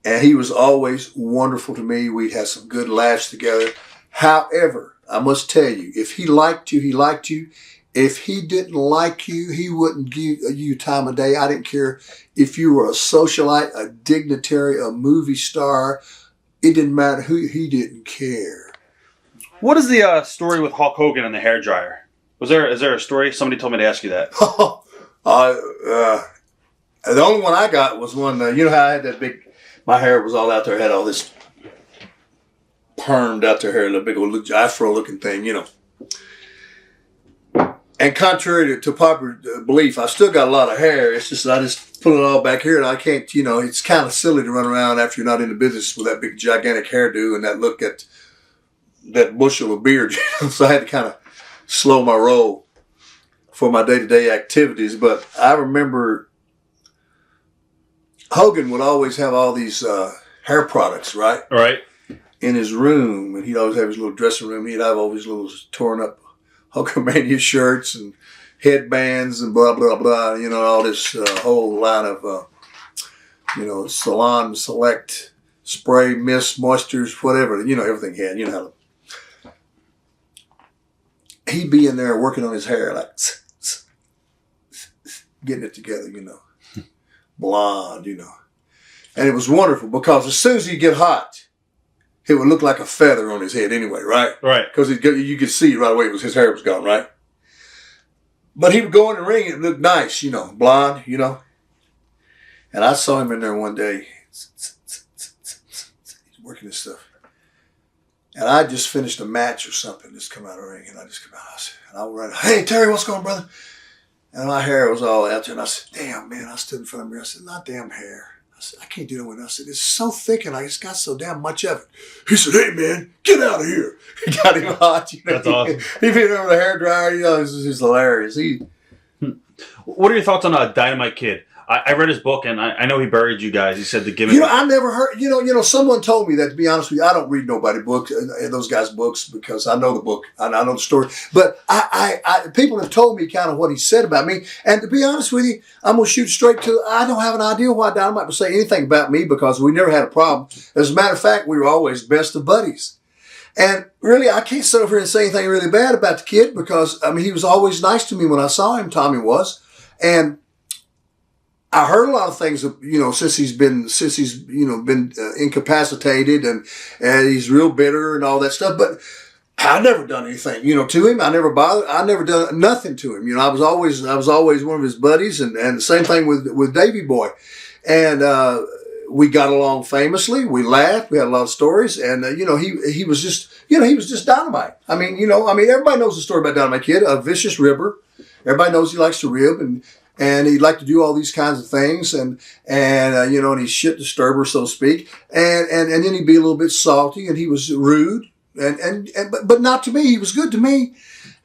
and he was always wonderful to me. We'd have some good laughs together. However, I must tell you, if he liked you, he liked you. If he didn't like you, he wouldn't give you time of day. I didn't care if you were a socialite, a dignitary, a movie star. It didn't matter who. He didn't care. What is the story with Hulk Hogan and the hairdryer? Is there a story? Somebody told me to ask you that. The only one I got was one. You know how I had that big. My hair was all out there. I had all this permed out their hair, a big old afro-looking thing, And contrary to popular belief, I still got a lot of hair. It's just I just put it all back here, and I can't, it's kind of silly to run around after you're not in the business with that big, gigantic hairdo and that look at that bushel of beard. So I had to kind of slow my roll for my day-to-day activities. But I remember Hogan would always have all these hair products, right? Right. In his room, and he'd always have his little dressing room. He'd have all these little torn up Hulkamania shirts and headbands and blah, blah, blah, all this whole line of, Salon Select, spray, mist, moistures, whatever, everything he had, how to. He'd be in there working on his hair like, getting it together, you know. Blonde, you know. And it was wonderful because as soon as he'd get hot, it would look like a feather on his head anyway, right? Right. Because you could see right away his hair was gone, right? But he would go in the ring and it looked nice, you know, blonde, you know. And I saw him in there one day. He's working this stuff. And I just finished a match or something, just come out of the ring, and I just come out, and I went, hey, Terry, what's going on, brother? And my hair was all out there, and I said, damn, man, I stood in front of the mirror. I said, not damn hair. I said, I can't do it with it. I said, it's so thick, and I just got so damn much of it. He said, hey, man, get out of here. He got him hot. You know? That's awesome. He beat over the hairdryer. You know, it was just hilarious. What are your thoughts on Dynamite Kid? I read his book, and I know he buried you guys. He said the gimmick. You know, I never heard. You know. Someone told me that. To be honest with you, I don't read nobody books, those guys' books, because I know the book, I know the story. But people have told me kind of what he said about me, and to be honest with you, I'm gonna shoot straight to. I don't have an idea why Dynamite would say anything about me because we never had a problem. As a matter of fact, we were always best of buddies. And really, I can't sit over here and say anything really bad about the kid because I mean he was always nice to me when I saw him. Tommy was, and I heard a lot of things, you know, since he's been incapacitated and he's real bitter and all that stuff. But I never done anything, you know, to him. I never bothered. I never done nothing to him. You know, I was always one of his buddies, and the same thing with Davey Boy, and we got along famously. We laughed. We had a lot of stories, and you know, he was just Dynamite. I mean, everybody knows the story about Dynamite Kid, a vicious ribber. Everybody knows he likes to rib and he'd like to do all these kinds of things, and you know, and he's shit disturber, so to speak, and then he'd be a little bit salty, and he was rude, but not to me. He was good to me,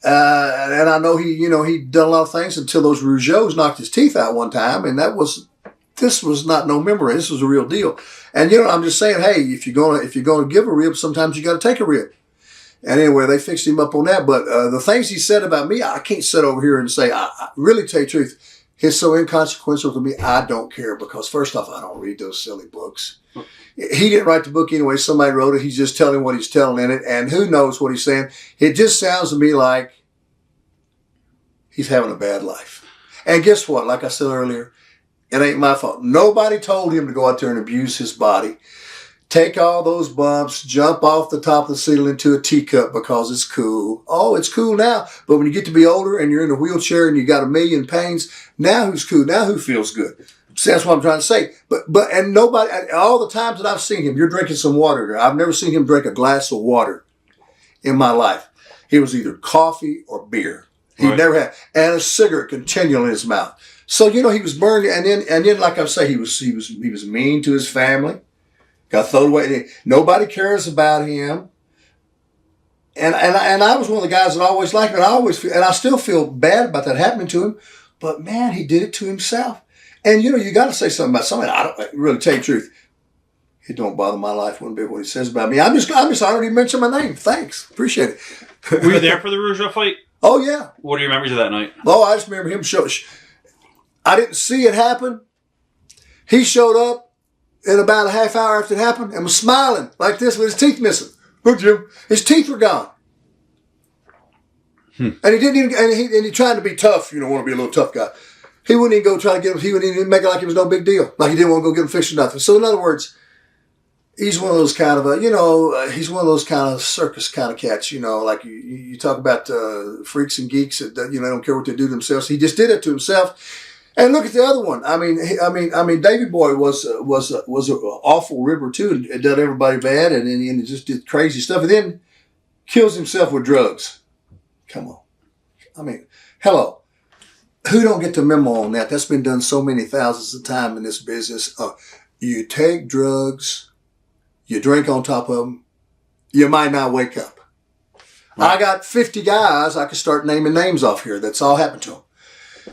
and I know he'd done a lot of things until those Rougeaus knocked his teeth out one time, and this was not no memory. This was a real deal, and you know, I'm just saying, hey, if you're gonna give a rib, sometimes you got to take a rib. And anyway, they fixed him up on that. But the things he said about me, I can't sit over here and say, I really tell you the truth. It's so inconsequential to me, I don't care because first off, I don't read those silly books. He didn't write the book anyway. Somebody wrote it. He's just telling what he's telling in it. And who knows what he's saying. It just sounds to me like he's having a bad life. And guess what? Like I said earlier, it ain't my fault. Nobody told him to go out there and abuse his body. Take all those bumps, jump off the top of the ceiling into a teacup because it's cool. Oh, it's cool now. But when you get to be older and you're in a wheelchair and you got a million pains, now who's cool? Now who feels good? See, that's what I'm trying to say. And nobody, all the times that I've seen him, you're drinking some water. I've never seen him drink a glass of water in my life. It was either coffee or beer. He never had, and a cigarette continually in his mouth. So, you know, he was burned. And then, like I say, he was mean to his family. Got thrown away. Nobody cares about him. And I was one of the guys that always liked him. And I still feel bad about that happening to him. But man, he did it to himself. And you know, you got to say something about somebody. I don't really tell you the truth. It don't bother my life one bit what he says about me. I'm just honored he mentioned my name. Thanks, appreciate it. Were you there for the Rougeau fight? Oh yeah. What are your memories of that night? Oh, I just remember him I didn't see it happen. He showed up in about a half hour after it happened and was smiling like this with his teeth missing. Look, Jim, his teeth were gone. And he didn't even, and he tried to be tough, you know, want to be a little tough guy. He wouldn't even go try to get him, he wouldn't even make it like it was no big deal. Like he didn't want to go get him fixed or nothing. So in other words, he's one of those kind of, he's one of those kind of circus kind of cats, you know, like you talk about freaks and geeks that, you know, don't care what they do themselves. He just did it to himself. And look at the other one. I mean, Davey Boy was an awful ribber too, and done everybody bad, and he just did crazy stuff, and then kills himself with drugs. Come on, I mean, hello, who don't get the memo on that? That's been done so many thousands of times in this business. You take drugs, you drink on top of them, you might not wake up. Right. I got 50 guys I could start naming names off here. That's all happened to them.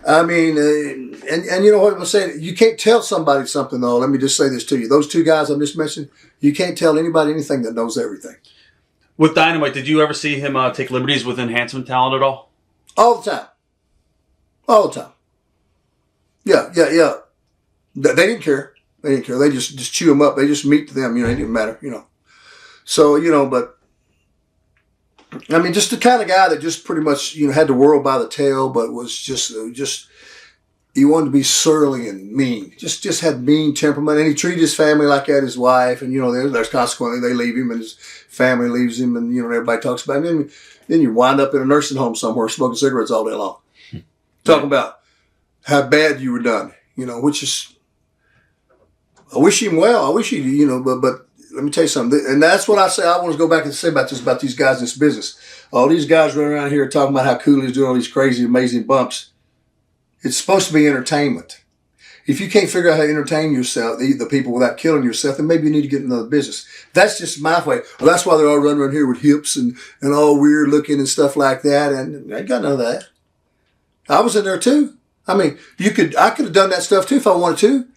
I mean, and you know what I'm saying? You can't tell somebody something, though. Let me just say this to you. Those two guys I just mentioned, you can't tell anybody anything that knows everything. With Dynamite, did you ever see him take liberties with enhancement talent at all? All the time. All the time. Yeah. They didn't care. They just chew them up. They just meat to them. You know, it didn't matter, you know. So, you know, but I mean, just the kind of guy that just pretty much, you know, had the world by the tail, but was just he wanted to be surly and mean. Just had mean temperament, and he treated his family like that, his wife, and there's consequently they leave him, and his family leaves him, and everybody talks about him. And then you wind up in a nursing home somewhere smoking cigarettes all day long, talking about how bad you were done. Which is, I wish him well. I wish he, but let me tell you something, and that's what I say. I want to go back and say about these guys in this business. All these guys running around here talking about how cool he's doing all these crazy, amazing bumps. It's supposed to be entertainment. If you can't figure out how to entertain yourself, the people, without killing yourself, then maybe you need to get in another business. That's just my way. Well, that's why they're all running around here with hips and all weird looking and stuff like that. And I ain't got none of that. I was in there too. I mean, I could have done that stuff too if I wanted to,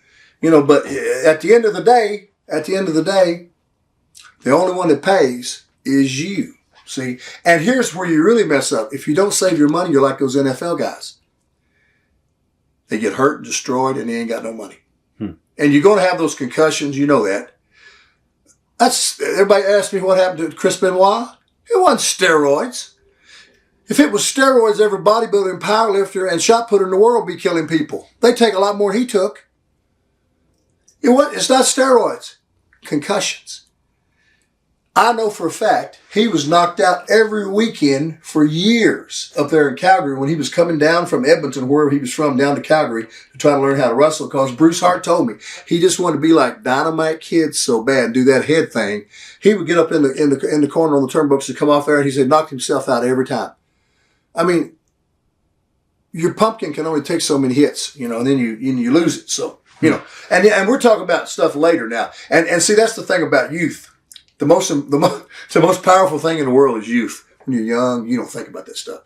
but at the end of the day, the only one that pays is you. See? And here's where you really mess up. If you don't save your money, you're like those NFL guys. They get hurt and destroyed, and they ain't got no money. And you're going to have those concussions. You know that. Everybody asked me what happened to Chris Benoit. It wasn't steroids. If it was steroids, every bodybuilder and powerlifter and shot putter in the world would be killing people. They take a lot more than he took. It's not steroids. Concussions. I know for a fact he was knocked out every weekend for years up there in Calgary when he was coming down from Edmonton, wherever he was from, down to Calgary to try to learn how to wrestle. Because Bruce Hart told me he just wanted to be like Dynamite Kid so bad and do that head thing. He would get up in the corner on the turnbuckles to come off there, and he said knocked himself out every time. I mean, your pumpkin can only take so many hits, and then you lose it. So and we're talking about stuff later now. And see, that's the thing about youth. The most powerful thing in the world is youth. When you're young, you don't think about that stuff.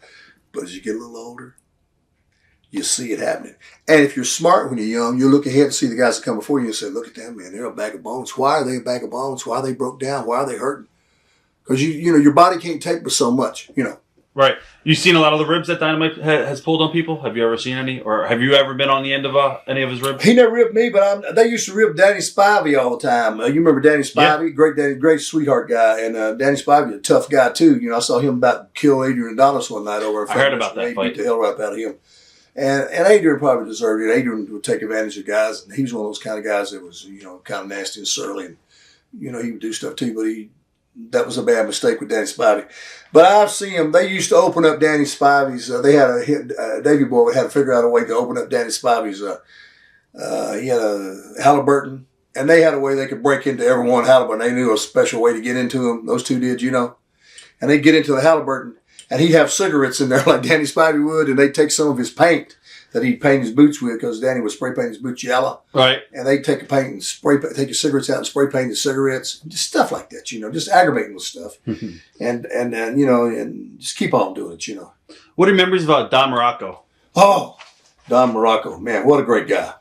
But as you get a little older, you see it happening. And if you're smart when you're young, you look ahead and see the guys that come before you and say, look at them, man. They're a bag of bones. Why are they a bag of bones? Why are they broke down? Why are they hurting? Because your body can't take but so much, Right. You've seen a lot of the ribs that Dynamite has pulled on people? Have you ever seen any? Or have you ever been on the end of any of his ribs? He never ripped me, but they used to rip Danny Spivey all the time. You remember Danny Spivey? Yeah. Great sweetheart guy. And Danny Spivey, a tough guy too. I saw him about kill Adrian Adonis one night over. I heard about that fight. Beat the hell right out of him. And Adrian probably deserved it. Adrian would take advantage of guys. And he was one of those kind of guys that was, kind of nasty and surly. And, he would do stuff too, but that was a bad mistake with Danny Spivey. But I've seen them. They used to open up Danny Spivey's. They had a hit. Davey Boy had to figure out a way to open up Danny Spivey's. He had a Halliburton, and they had a way they could break into everyone Halliburton. They knew a special way to get into him. Those two did, And they'd get into the Halliburton, and he'd have cigarettes in there like Danny Spivey would, and they'd take some of his paint that he'd paint his boots with because Danny would spray paint his boots yellow. Right. And they'd take take your cigarettes out and spray paint the cigarettes. Just stuff like that, just aggravating with stuff. and just keep on doing it, What are your memories about Don Morocco? Oh, Don Morocco. Man, what a great guy.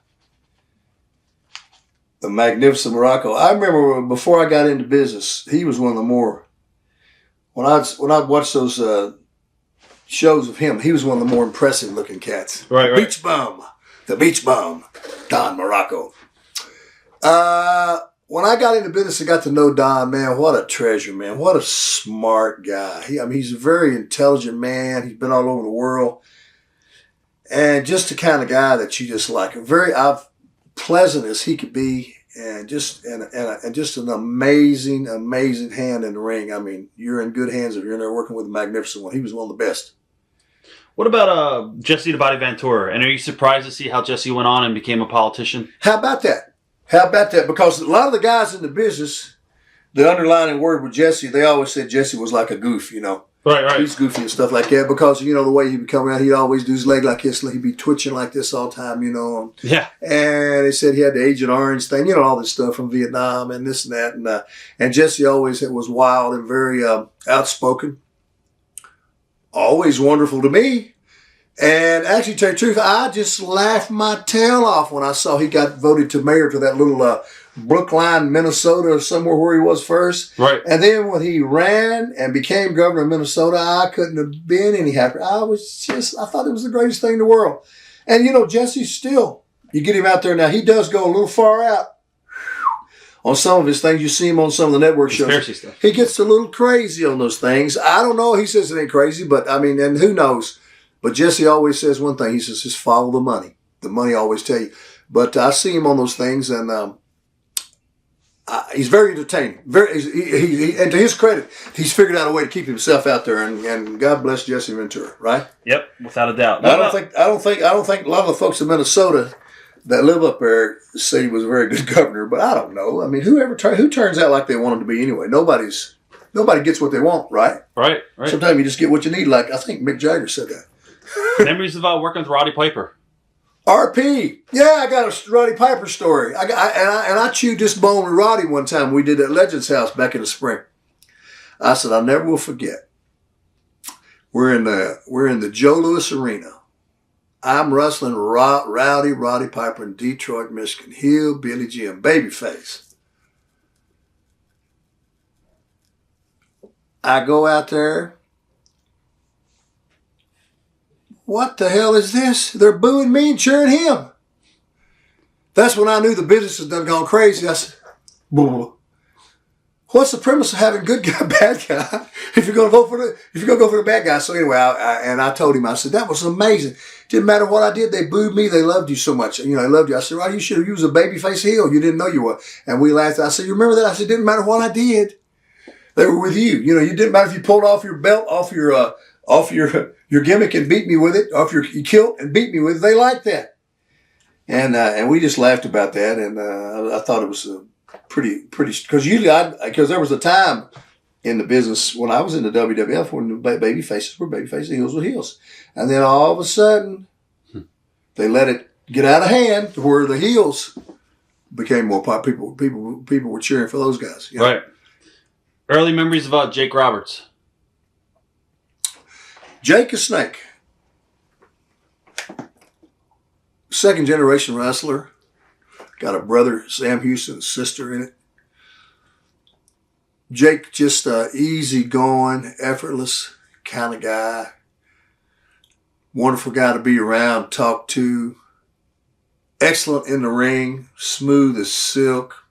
The magnificent Morocco. I remember before I got into business, he was one of the more, when I'd watch those shows of him, he was one of the more impressive looking cats. Right. The Beach Bum, Don Morocco. When I got into business and got to know Don, man, what a treasure, man. What a smart guy. He's a very intelligent man. He's been all over the world. And just the kind of guy that you just like. Very pleasant as he could be. And just an amazing hand in the ring. I mean, you're in good hands if you're in there working with a magnificent one. He was one of the best. What about Jesse the Body Ventura? And are you surprised to see how Jesse went on and became a politician? How about that? Because a lot of the guys in the business, the underlining word with Jesse, they always said Jesse was like a goof, Right. He's goofy and stuff like that because, the way he would come around, he'd always do his leg like this. He'd be twitching like this all the time, Yeah. And they said he had the Agent Orange thing, all this stuff from Vietnam and this and that. And Jesse always was wild and very outspoken. Always wonderful to me. And actually, to tell you the truth, I just laughed my tail off when I saw he got voted to mayor to that little Brookline, Minnesota, or somewhere where he was first. Right. And then when he ran and became governor of Minnesota, I couldn't have been any happier. I thought it was the greatest thing in the world. And, Jesse still, you get him out there now, he does go a little far out on some of his things. You see him on some of the network shows. Conspiracy stuff. He gets a little crazy on those things. I don't know. He says it ain't crazy, but and who knows? But Jesse always says one thing. He says, just follow the money. the money always tell you. But I see him on those things, and he's very entertaining. And to his credit, he's figured out a way to keep himself out there. And God bless Jesse Ventura, right? Yep, without a doubt. I don't think a lot of the folks in Minnesota that live up there say he was a very good governor, but I don't know. I mean, who turns out like they want him to be anyway? Nobody gets what they want, right? Right. Sometimes you just get what you need. Like I think Mick Jagger said that. Memories of working with Roddy Piper. RP. Yeah, I got a Roddy Piper story. I chewed this bone with Roddy one time. We did at Legends House back in the spring. I said, I never will forget. We're in the Joe Louis Arena. I'm wrestling Roddy Piper in Detroit, Michigan. Hillbilly Jim, babyface. I go out there. What the hell is this? They're booing me and cheering him. That's when I knew the business had done gone crazy. I said, what's the premise of having good guy, bad guy? If you're going to go for the bad guy. So anyway, I told him, I said, that was amazing. Didn't matter what I did. They booed me. They loved you so much. They loved you. I said, Roddy, you should have used a babyface heel. You didn't know you were. And we laughed. I said, you remember that? I said, didn't matter what I did. They were with you. You didn't matter if you pulled off your belt, off your gimmick and beat me with it, off your kilt and beat me with it. They liked that. And we just laughed about that. And I thought it was pretty, because usually because there was a time in the business when I was in the WWF when the baby faces were baby faces, heels were heels. And then all of a sudden, they let it get out of hand to where the heels became more popular. People were cheering for those guys. Right. Early memories about Jake Roberts. Jake a Snake. Second generation wrestler. Got a brother, Sam Houston, a sister in it. Jake just easy going, effortless kind of guy. Wonderful guy to be around, talk to. Excellent in the ring, smooth as silk.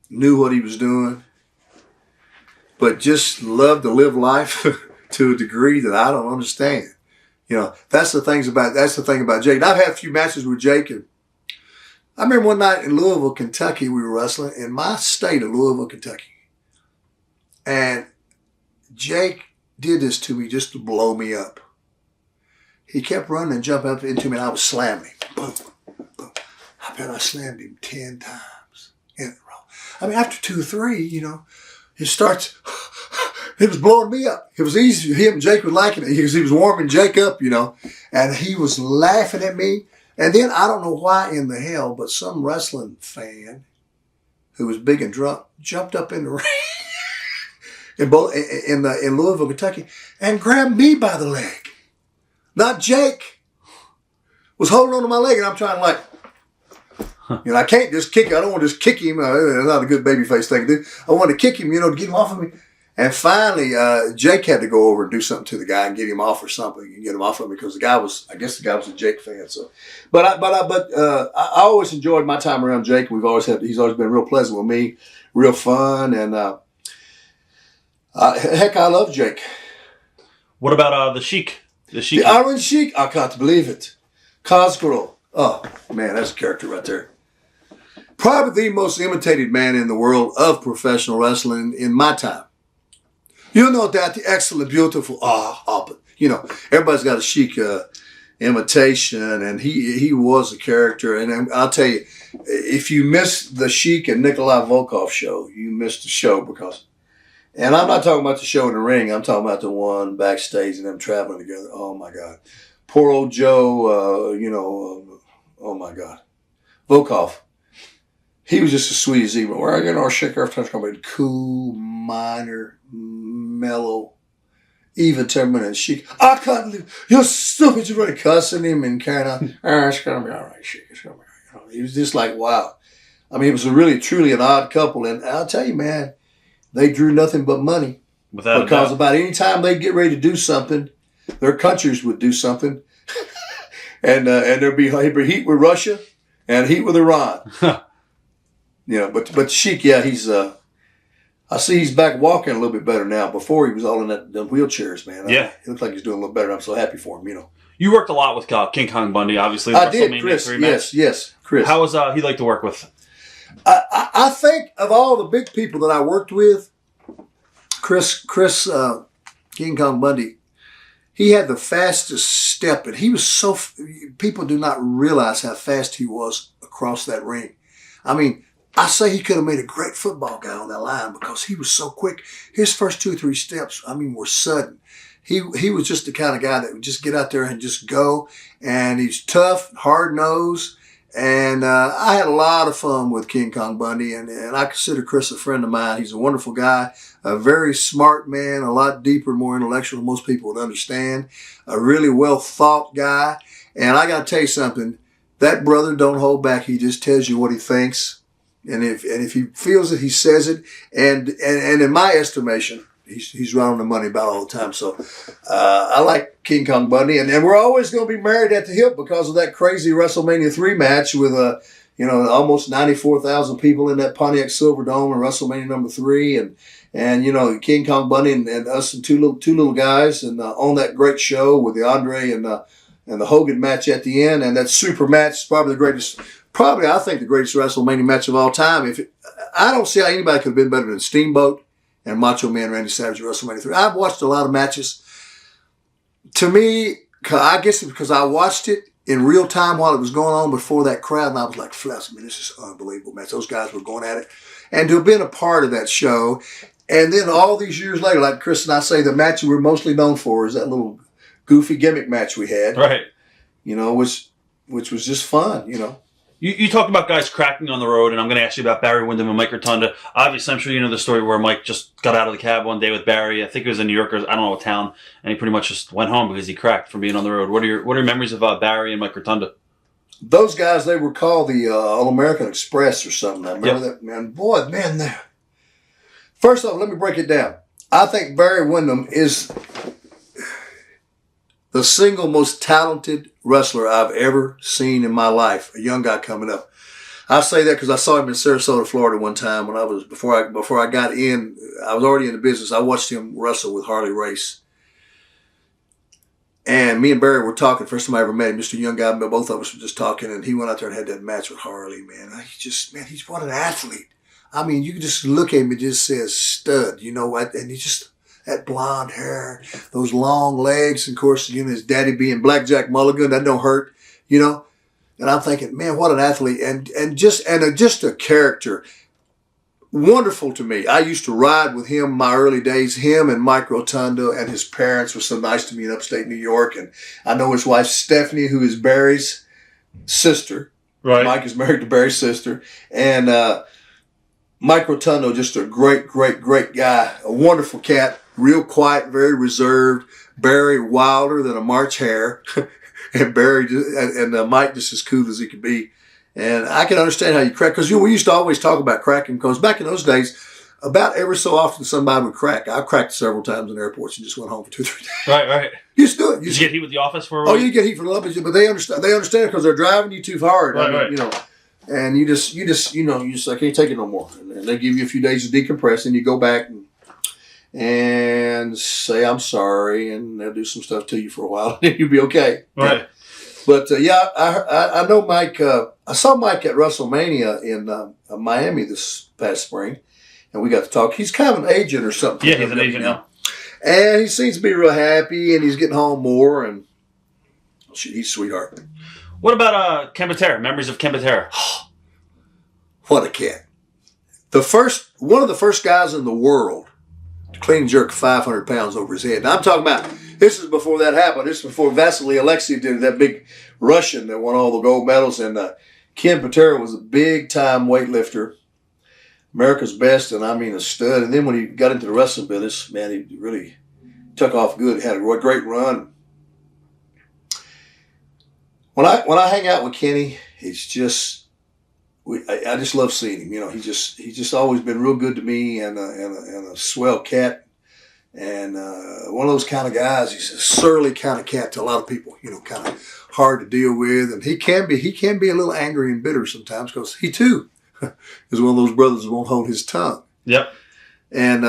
Knew what he was doing. But just loved to live life to a degree that I don't understand. That's the thing about Jake. And I've had a few matches with Jake. And I remember one night in Louisville, Kentucky, we were wrestling in my state of Louisville, Kentucky. And Jake did this to me just to blow me up. He kept running and jumping up into me, and I was slamming him. Boom, boom. I bet I slammed him 10 times in a row. I mean, after 2 or 3, it starts... It was blowing me up. It was easy. Him and Jake were liking it because he was warming Jake up, and he was laughing at me. And then I don't know why in the hell, but some wrestling fan who was big and drunk jumped up in the ring in Louisville, Kentucky, and grabbed me by the leg. Not Jake. Was holding on to my leg, and I'm trying I can't just kick. I don't want to just kick him. It's not a good babyface thing to do. I want to kick him, to get him off of me. And finally, Jake had to go over and do something to the guy and get him off or something and get him off of me because I guess the guy was a Jake fan. So, but I always enjoyed my time around Jake. He's always been real pleasant with me, real fun, and heck, I love Jake. What about the Sheik? The Iron Sheik. I can't believe it. Cosgrove. Oh man, that's a character right there. Probably the most imitated man in the world of professional wrestling in my time. That the excellent, beautiful, but everybody's got a Sheik imitation, and he was a character. And I'll tell you, if you missed the Sheik and Nikolai Volkov show, you missed the show and I'm not talking about the show in the ring. I'm talking about the one backstage and them traveling together. Oh my God, poor old Joe. Oh my God, Volkov. He was just as sweet as even. Where I get our Sheik every time about cool, minor, mellow, even temperament Sheik. I can't believe you're stupid. You're really cussing him and kind of. It's gonna be all right, Sheik. It's gonna be all right. He was just like wow. I mean, it was truly an odd couple, and I'll tell you, man, they drew nothing but money because about any time they get ready to do something, their countries would do something, and there'd be heat with Russia and heat with Iran. But Sheik, yeah, he's I see he's back walking a little bit better now. Before he was all in them wheelchairs, man. Yeah. He looks like he's doing a little better. I'm so happy for him, You worked a lot with King Kong Bundy, obviously. I did, Chris. Yes, Chris. How was he like to work with? I think of all the big people that I worked with, Chris, King Kong Bundy, he had the fastest step, and he was people do not realize how fast he was across that ring. I mean, I say he could have made a great football guy on that line because he was so quick. His first 2 or 3 steps, were sudden. He was just the kind of guy that would just get out there and just go, and he's tough, hard-nosed, and I had a lot of fun with King Kong Bundy, and I consider Chris a friend of mine. He's a wonderful guy, a very smart man, a lot deeper, more intellectual than most people would understand, a really well-thought guy, and I got to tell you something, that brother don't hold back. He just tells you what he thinks, and if he feels it, he says it, and in my estimation, he's right on the money about all the time. So I like King Kong Bundy, and we're always going to be married at the hip because of that crazy WrestleMania 3 match with almost 94,000 people in that Pontiac Silverdome in WrestleMania number 3, and King Kong Bundy and us and two little guys, and on that great show with the Andre and the Hogan match at the end, and that super match is probably I think the greatest WrestleMania match of all time. I don't see how anybody could have been better than Steamboat and Macho Man Randy Savage at WrestleMania 3. I've watched a lot of matches. To me, I guess it's because I watched it in real time while it was going on before that crowd, and I was like, this is an unbelievable match. Those guys were going at it. And to have been a part of that show, and then all these years later, like Chris and I say, the match we're mostly known for is that little goofy gimmick match we had. Right. Which was just fun, You talked about guys cracking on the road, and I'm going to ask you about Barry Windham and Mike Rotunda. Obviously, I'm sure you know the story where Mike just got out of the cab one day with Barry. I think it was in New York, or I don't know what town, and he pretty much just went home because he cracked from being on the road. What are your memories of Barry and Mike Rotunda? Those guys, they were called the All-American Express or something. I remember that, man. Boy, man. First off, let me break it down. I think Barry Windham is the single most talented wrestler I've ever seen in my life, a young guy coming up. I say that because I saw him in Sarasota, Florida one time when before I got in, I was already in the business. I watched him wrestle with Harley Race. And me and Barry were talking, first time I ever met him, just a young guy, but both of us were just talking, and he went out there and had that match with Harley, man. He's what an athlete. You can just look at him and just says stud, and he just, that blonde hair, those long legs, and of course, his daddy being Blackjack Mulligan, that don't hurt, And I'm thinking, man, what an athlete, and just a character. Wonderful to me. I used to ride with him in my early days. Him and Mike Rotunda and his parents were so nice to me in upstate New York, and I know his wife Stephanie, who is Barry's sister. Right. Mike is married to Barry's sister, and Mike Rotunda, just a great, great, great guy, a wonderful cat. Real quiet, very reserved. Barry wilder than a March hare, and Mike just as cool as he could be. And I can understand how you crack, because we used to always talk about cracking, because back in those days, about every so often somebody would crack. I cracked several times in airports and just went home for 2 or 3 days. Right. You just do it. Did you get heat with the office for a week? Oh, you get heat for a little bit, but they understand. They understand because they're driving you too hard. Right. And you just I can't take it no more. And they give you a few days to decompress, and you go back and say, I'm sorry, and they'll do some stuff to you for a while, and you'll be okay. Right. But, I know Mike. I saw Mike at WrestleMania in Miami this past spring, and we got to talk. He's kind of an agent or something. Yeah, he's an agent now. And he seems to be real happy, and he's getting home more, and he's a sweetheart. What about Ken Patera? Memories of Ken Patera? What a cat. One of the first guys in the world to clean and jerk 500 pounds over his head. Now, I'm talking about, this is before that happened. This is before Vasily Alexiev did that big Russian that won all the gold medals. And Ken Patera was a big-time weightlifter, America's best, and a stud. And then when he got into the wrestling business, man, he really took off good. Had a great run. When I hang out with Kenny, it's just, I just love seeing him. He's just always been real good to me, and a swell cat, and one of those kind of guys. He's a surly kind of cat to a lot of people. Kind of hard to deal with, and he can be a little angry and bitter sometimes, because he too is one of those brothers that won't hold his tongue. Yep. And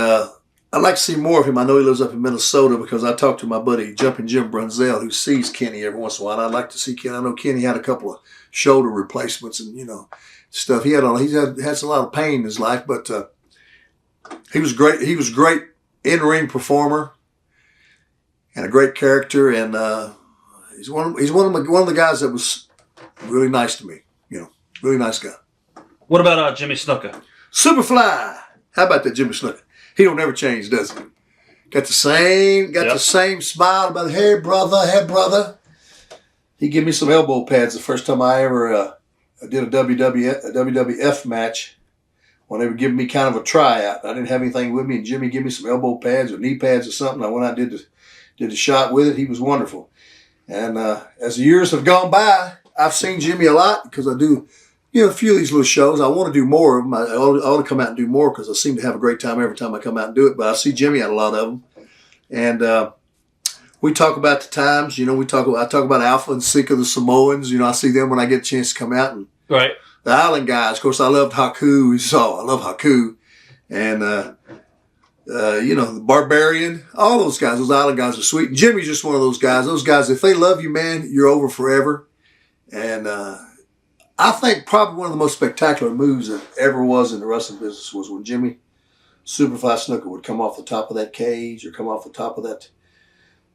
I'd like to see more of him. I know he lives up in Minnesota because I talked to my buddy Jumpin' Jim Brunzell, who sees Kenny every once in a while. I'd like to see Kenny. I know Kenny had a couple of shoulder replacements and stuff. He's had a lot of pain in his life, but he was great. He was a great in-ring performer and a great character. And he's one of the guys that was really nice to me. Really nice guy. What about Jimmy Snuka? Superfly. How about that Jimmy Snuka? He don't ever change, does he? Got the same smile about, hey brother. He gave me some elbow pads the first time I ever did a WWF match when they were giving me kind of a tryout. I didn't have anything with me, and Jimmy gave me some elbow pads or knee pads or something. I went out and did the shot with it. He was wonderful. And as the years have gone by, I've seen Jimmy a lot because I do a few of these little shows. I want to do more of them. I ought to come out and do more because I seem to have a great time every time I come out and do it. But I see Jimmy at a lot of them. And we talk about the times. I talk about Alpha and Sika, the Samoans. I see them when I get a chance to come out. And right. The Island guys. Of course, I loved Haku. I love Haku. And, the Barbarian. All those guys. Those Island guys are sweet. And Jimmy's just one of those guys. Those guys, if they love you, man, you're over forever. And I think probably one of the most spectacular moves that ever was in the wrestling business was when Jimmy Superfly Snuka would come off the top of that cage or come off the top of that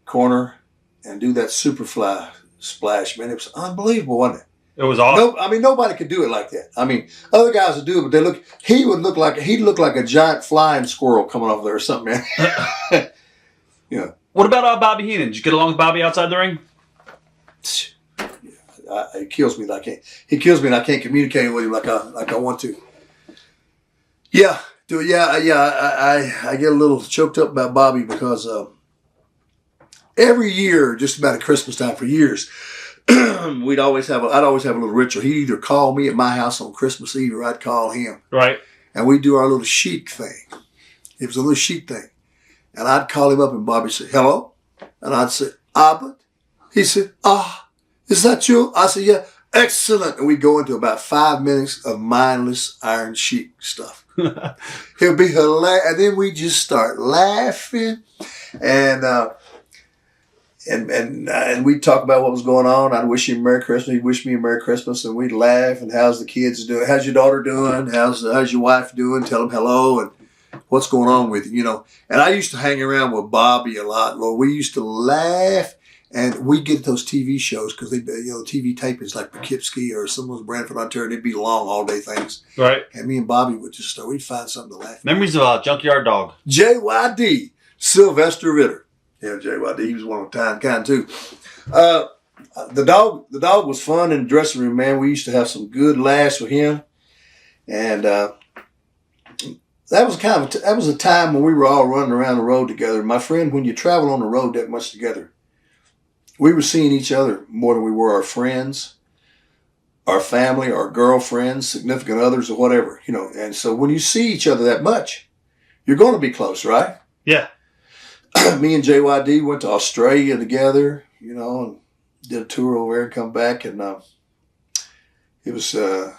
corner and do that Superfly splash. Man, it was unbelievable, wasn't it? It was awesome. Nobody could do it like that. Other guys would do it, but he'd look like a giant flying squirrel coming off there or something, man. What about Bobby Heenan? Did you get along with Bobby outside the ring? He kills me. He kills me, and I can't communicate with him like I want to. Yeah, dude. Yeah. I get a little choked up about Bobby because every year, just about at Christmas time for years, I'd always have a little ritual. He'd either call me at my house on Christmas Eve, or I'd call him. Right. And we'd do our little Sheik thing. It was a little Sheik thing, and I'd call him up, and Bobby said, "Hello," and I'd say, "Albert." He said, "Is that you?" I said, "Yeah." "Excellent." And we go into about 5 minutes of mindless Iron Sheik stuff. He'll be hilarious. And then we just start laughing. And we'd talk about what was going on. I'd wish him Merry Christmas. He'd wish me a Merry Christmas. And we'd laugh. And how's the kids doing? How's your daughter doing? How's your wife doing? Tell them hello. And what's going on with you, And I used to hang around with Bobby a lot. Lord, we used to laugh. And we get those TV shows because TV tapings like Poughkeepsie or some of those Brantford, Ontario, they'd be long all day things. Right. And me and Bobby would we'd find something to laugh at. Memories of Junkyard Dog. JYD, Sylvester Ritter. Yeah, JYD, he was one of a kind too. The dog was fun in the dressing room, man. We used to have some good laughs with him. And that was a time when we were all running around the road together. My friend, when you travel on the road that much together, we were seeing each other more than we were our friends, our family, our girlfriends, significant others, or whatever, And so when you see each other that much, you're going to be close, right? Yeah. Me and JYD went to Australia together, and did a tour over there and come back, and he was one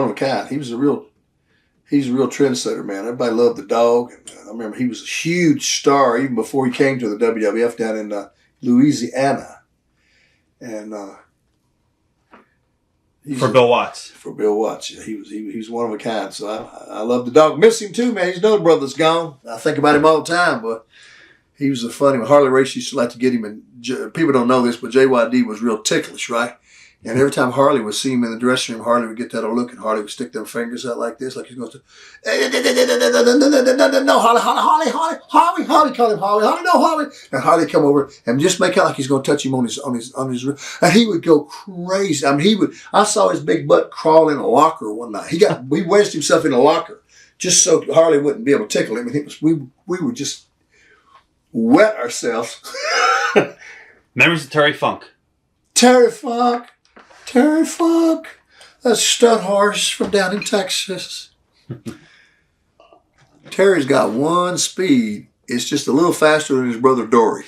of a kind. He's a real trendsetter, man. Everybody loved the dog. And I remember he was a huge star even before he came to the WWF down in Louisiana. And for Bill Watts. For Bill Watts, yeah, he was one of a kind. So I love the dog. Miss him too, man. He's another brother that's gone. I think about him all the time, but he was a funny one. Harley Race used to like to get him, and people don't know this, but JYD was real ticklish, right? And every time Harley would see him in the dressing room, Harley would get that old look, and Harley would stick them fingers out like this, like he's going to, no, Harley, call him Harley, no, Harley. And Harley come over and just make out like he's going to touch him on his, and he would go crazy. I saw his big butt crawl in a locker one night. He wedged himself in a locker just so Harley wouldn't be able to tickle him. And we would just wet ourselves. Memories of Terry Funk. Terry Funk, that stud horse from down in Texas. Terry's got one speed. It's just a little faster than his brother Dory.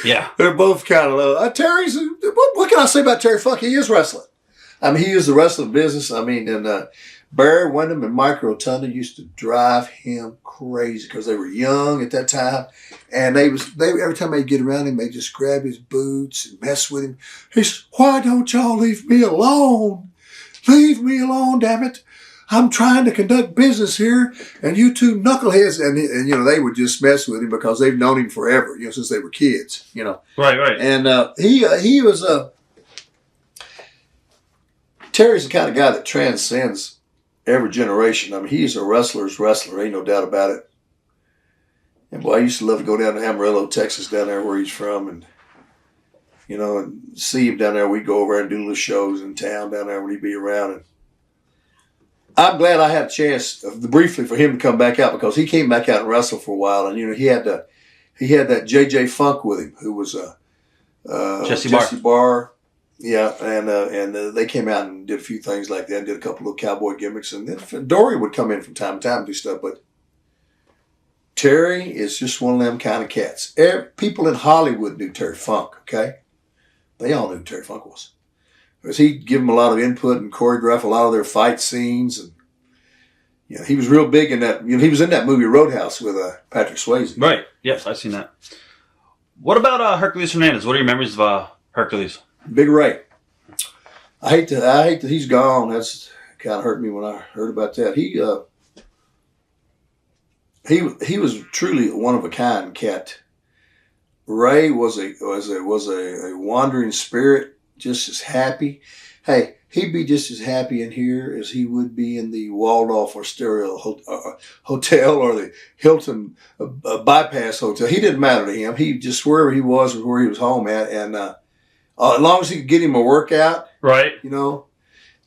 Yeah. They're both kind of low. What can I say about Terry Funk? He is wrestling. He is the wrestling business. Barry Windham and Mike Rotunda used to drive him crazy because they were young at that time, and they every time they'd get around him, they just grab his boots and mess with him. He said, "Why don't y'all leave me alone? Leave me alone, damn it! I'm trying to conduct business here, and you two knuckleheads." And they would just mess with him because they've known him forever, since they were kids, Right. And he was Terry's the kind of guy that transcends every generation. I mean, he's a wrestler's wrestler, ain't no doubt about it. And boy, I used to love to go down to Amarillo, Texas, down there where he's from, and and see him down there. We'd go over and do little shows in town down there when he'd be around. And I'm glad I had a chance briefly for him to come back out, because he came back out and wrestled for a while, and he had that JJ Funk with him, who was Jesse Barr. Yeah, and they came out and did a few things like that, did a couple of cowboy gimmicks, and then Dory would come in from time to time and do stuff. But Terry is just one of them kind of cats. People in Hollywood knew Terry Funk, okay? They all knew who Terry Funk was. Because he'd give them a lot of input and choreograph a lot of their fight scenes. And he was real big in that. He was in that movie Roadhouse with Patrick Swayze. Right. Yes, I've seen that. What about Hercules Hernandez? What are your memories of Hercules? Big Ray. I hate that he's gone. That's kind of hurt me when I heard about that. He was truly a one of a kind cat. Ray was a wandering spirit, just as happy. Hey, he'd be just as happy in here as he would be in the Waldorf Astoria Hotel or the Hilton Bypass Hotel. He didn't matter to him. He just, wherever he was where he was home at, and as long as he could get him a workout, right?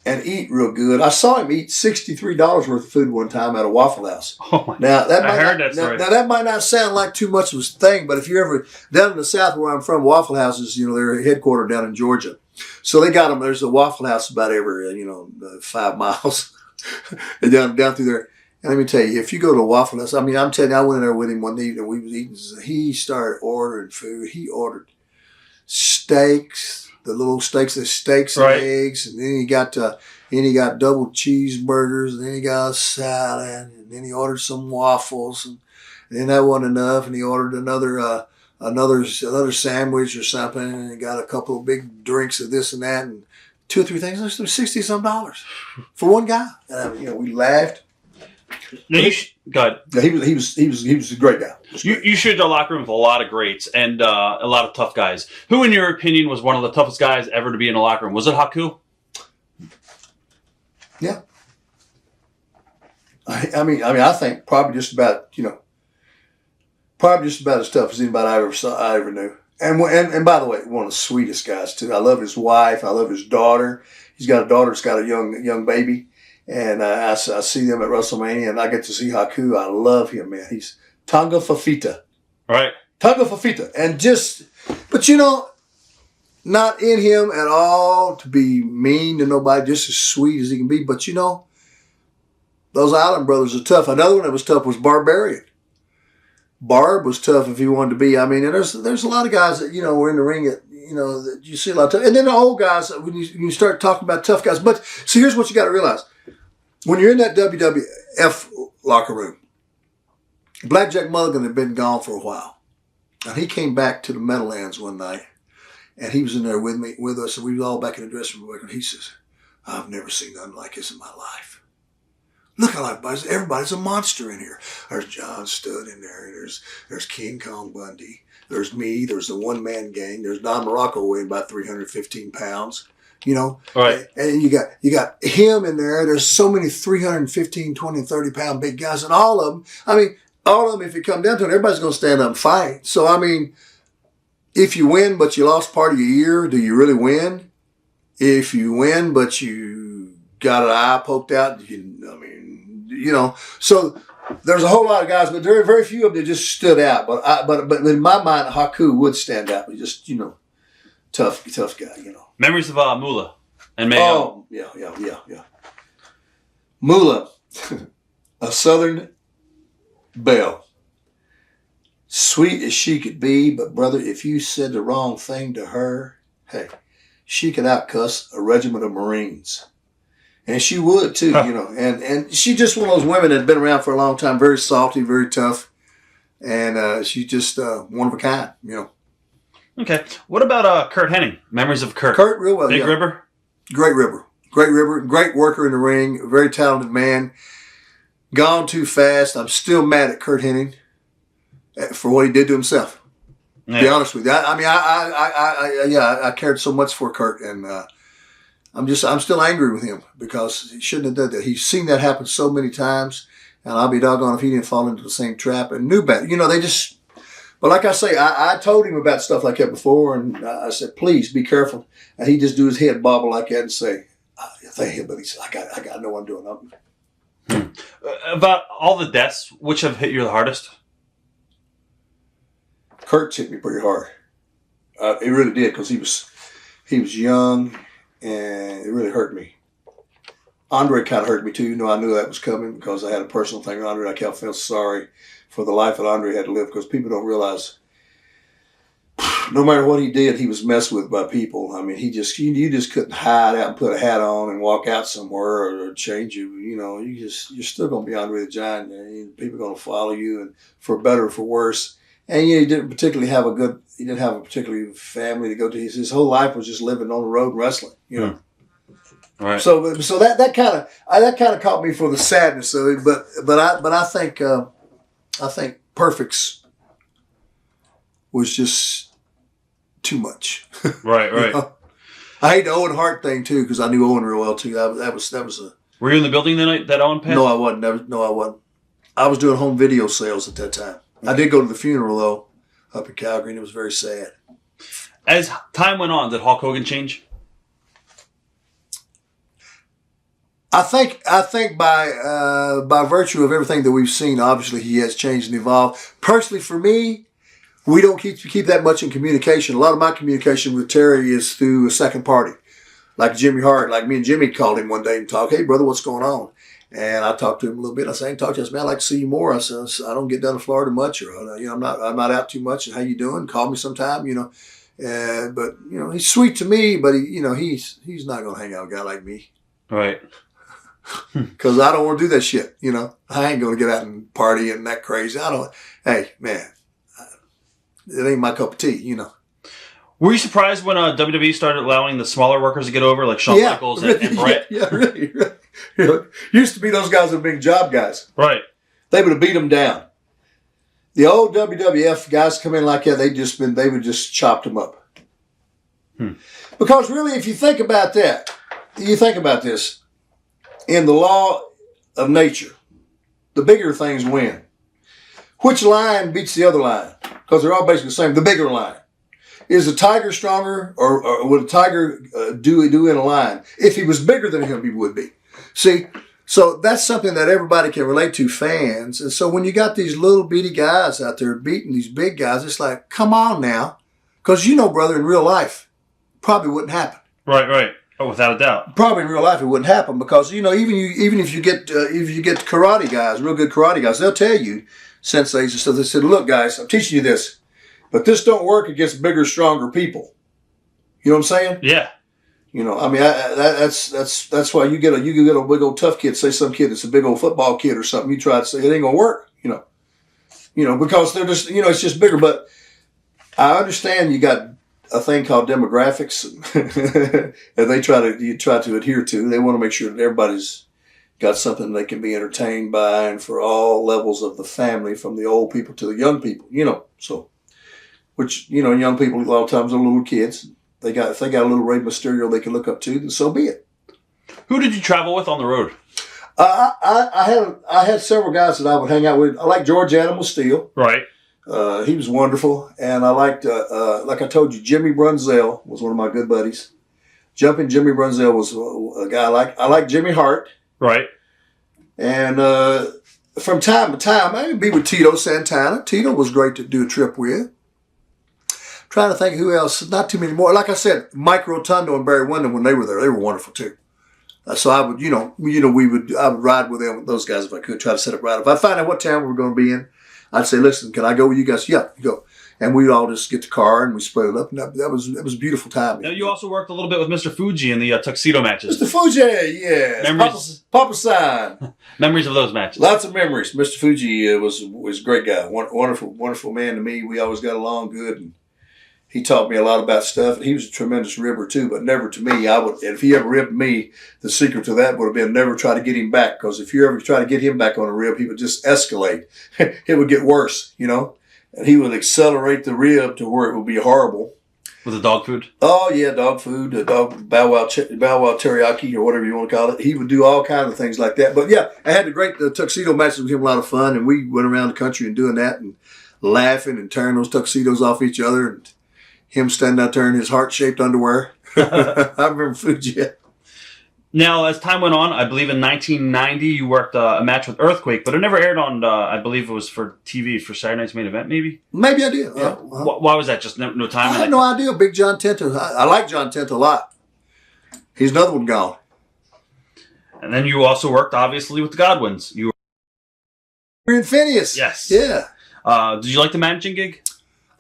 And eat real good. I saw him eat $63 worth of food one time at a Waffle House. Oh my! Now I heard that story. Now that might not sound like too much of a thing, but if you're ever down in the South where I'm from, Waffle Houses, they're headquartered down in Georgia, so they got them. There's a Waffle House about every 5 miles down through there. And let me tell you, if you go to a Waffle House, I mean, I'm telling you, I went in there with him one evening. We was eating. He started ordering food. He ordered steaks, the little steaks and eggs, and then he got double cheeseburgers, and then he got a salad, and then he ordered some waffles, and then that wasn't enough, and he ordered another sandwich or something, and he got a couple of big drinks of this and that, and 2 or 3 things. It was $60-some for one guy. And we laughed. No, go ahead. Yeah, he was a great guy. You shared the locker room with a lot of greats and a lot of tough guys. Who, in your opinion, was one of the toughest guys ever to be in the locker room? Was it Haku? Yeah. I think probably just about as tough as anybody I ever knew. And by the way, one of the sweetest guys too. I love his wife. I love his daughter. He's got a daughter that's got a young baby. And I see them at Wrestlemania, and I get to see Haku. I love him, man. He's Tonga Fafita. Right. Tonga Fafita. But not in him at all to be mean to nobody, just as sweet as he can be. But those Island brothers are tough. Another one that was tough was Barbarian. Barb was tough if he wanted to be. I mean, and there's a lot of guys that, were in the ring that, that you see a lot of tough. And then the old guys, when you start talking about tough guys. But see, here's what you got to realize. When you're in that WWF locker room, Blackjack Mulligan had been gone for a while. And he came back to the Meadowlands one night, and he was in there with us, and we were all back in the dressing room, and he says, "I've never seen nothing like this in my life. Look how everybody's a monster in here. There's John Studd in there. There's King Kong Bundy. There's me. There's the one-man gang. There's Don Morocco weighing about 315 pounds. Right. And you got him in there. There's so many 315, 20, 30 pound big guys, and all of them, if you come down to it, everybody's going to stand up and fight. So, if you win, but you lost part of your ear, do you really win? If you win, but you got an eye poked out, so there's a whole lot of guys, but there are very few of them that just stood out. But in my mind, Haku would stand out. He just, tough guy, Memories of Moolah and Mayo. Oh, yeah. Moolah, a Southern belle. Sweet as she could be, but brother, if you said the wrong thing to her, hey, she could outcuss a regiment of Marines. And she would too, you know. And she's just one of those women that had been around for a long time, very salty, very tough. And she's just one of a kind, you know. Okay. What about Kurt Hennig? Memories of Kurt? Kurt, real well. Big Ribber? Great Ribber. Great Ribber. Great worker in the ring. Very talented man. Gone too fast. I'm still mad at Kurt Hennig for what he did to himself. Yeah. To be honest with you. I cared so much for Kurt, and I'm still angry with him because he shouldn't have done that. He's seen that happen so many times, and I'll be doggone if he didn't fall into the same trap and knew better. You know, they just. But like I say, I told him about stuff like that before, and I said, please be careful. And he just do his head bobble like that and say, "Thank you, but he said, I got to know what I'm doing." About all the deaths, which have hit you the hardest? Kurt's hit me pretty hard. It really did because he was young, and it really hurt me. Andre kind of hurt me too. You know, I knew that was coming because I had a personal thing with Andre. I kept feeling sorry for the life that Andre had to live because people don't realize no matter what he did, he was messed with by people. I mean, you just couldn't hide out and put a hat on and walk out somewhere or change you. You know, you're still going to be Andre the Giant. And people are going to follow you, and for better or for worse. And he didn't have a particularly family to go to. His whole life was just living on the road and wrestling, you know. Right. So that kind of caught me for the sadness of it. But I think Perfect's was just too much. Right. You know? I hate the Owen Hart thing too because I knew Owen real well too. That was a. Were you in the building the night that Owen passed? No, I wasn't. No, I wasn't. I was doing home video sales at that time. I did go to the funeral though, up in Calgary, and it was very sad. As time went on, did Hulk Hogan change? I think by virtue of everything that we've seen, obviously he has changed and evolved. Personally, for me, we don't keep that much in communication. A lot of my communication with Terry is through a second party, like Jimmy Hart. Like me and Jimmy called him one day and talked. Hey, brother, what's going on? And I talked to him a little bit. I said, I can talk to you. I said, man, I'd like to see you more. I said, I don't get down to Florida much, or I'm not out too much. How you doing? Call me sometime, you know. But you know, he's sweet to me, but he's not gonna hang out with a guy like me, right? Because I don't want to do that shit. You know, I ain't gonna get out and party and that crazy. Hey, man, it ain't my cup of tea. You know. Were you surprised when WWE started allowing the smaller workers to get over, like Shawn Michaels and Brett? Yeah, really. You know, used to be those guys were big job guys. Right. They would have beat them down. The old WWF guys come in like that, they would just chop them up. Because really, if you think about that, you think about this, in the law of nature, the bigger things win. Which line beats the other line? Because they're all basically the same. The bigger line. Is the tiger stronger, or would a tiger do in a line? If he was bigger than him, he would be. See, so that's something that everybody can relate to, fans. And so when you got these little bitty guys out there beating these big guys, it's like, come on now. Because brother, in real life, probably wouldn't happen. Right. Oh, without a doubt. Probably in real life it wouldn't happen because, even if you get karate guys, real good karate guys, they'll tell you, senseis and stuff, they said, look guys, I'm teaching you this. But this don't work against bigger, stronger people. You know what I'm saying? Yeah. You know, I mean, that's why you get a big old tough kid, say some kid that's a big old football kid or something. You try to say it ain't gonna work. You know, because they're just, it's just bigger. But I understand you got a thing called demographics, and you try to adhere to. They want to make sure that everybody's got something they can be entertained by, and for all levels of the family, from the old people to the young people. So. Which, young people, a lot of times are little kids. If they got a little Rey Mysterio they can look up to, then so be it. Who did you travel with on the road? I had several guys that I would hang out with. I like George Animal Steel. Right. He was wonderful. And I liked, like I told you, Jimmy Brunzell was one of my good buddies. Jumping Jimmy Brunzell was a guy I like Jimmy Hart. Right. And from time to time, I would be with Tito Santana. Tito was great to do a trip with. Trying to think who else. Not too many more. Like I said, Mike Rotundo and Barry Windham, when they were there, they were wonderful too. So I would, I would ride with them, with those guys if I could, try to set up right. If I find out what town we were going to be in, I'd say, listen, can I go with you guys? Yeah, you go. And we'd all just get the car and we split it up. And that was a beautiful time. Now, you also worked a little bit with Mr. Fuji in the tuxedo matches. Mr. Fuji, yeah. Memories? Papa San. Memories of those matches. Lots of memories. Mr. Fuji was a great guy. Wonderful man to me. We always got along good. And he taught me a lot about stuff. And he was a tremendous ribber too, but never to me. If he ever ribbed me, the secret to that would have been never try to get him back. Because if you ever try to get him back on a rib, he would just escalate. It would get worse, And he would accelerate the rib to where it would be horrible. With the dog food? Oh, yeah, dog food, dog bow wow teriyaki or whatever you want to call it. He would do all kinds of things like that. But, yeah, I had the tuxedo matches with him, a lot of fun. And we went around the country and doing that and laughing and tearing those tuxedos off each other. And him standing out there in his heart-shaped underwear. I remember Fuji. Now, as time went on, I believe in 1990 you worked a match with Earthquake, but it never aired on, I believe it was for TV, for Saturday Night's Main Event, maybe? Maybe I did. Yeah. Why was that? Just no time? I had no idea. Big John Tenta. I like John Tenta a lot. He's another one gone. And then you also worked, obviously, with the Godwins. You were in Phineas. Yes. Yeah. Did you like the managing gig?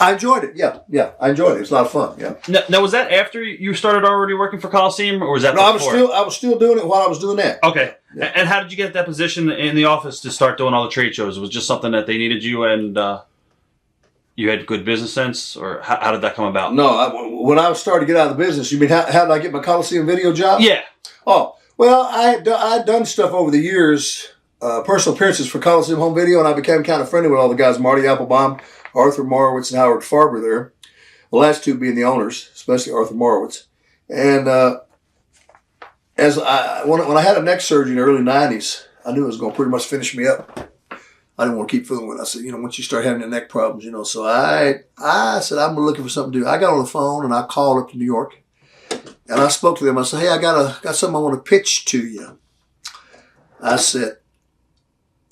I enjoyed it. Yeah. I enjoyed it. It was a lot of fun. Yeah. Now, was that after you started already working for Coliseum, or was that before? I was still doing it while I was doing that. Okay. Yeah. And how did you get that position in the office to start doing all the trade shows? It was just something that they needed you, and you had good business sense, or how did that come about? No, when I started to get out of the business, you mean how did I get my Coliseum video job? Yeah. Oh, well, I'd done stuff over the years, personal appearances for Coliseum Home Video, and I became kind of friendly with all the guys, Marty Applebaum, Arthur Morowitz, and Howard Farber there. The last two being the owners, especially Arthur Morowitz. And when I had a neck surgery in the early 90s, I knew it was going to pretty much finish me up. I didn't want to keep fooling with it. I said, once you start having the neck problems, so I said, I'm looking for something to do. I got on the phone and I called up to New York. And I spoke to them. I said, hey, I got something I want to pitch to you. I said,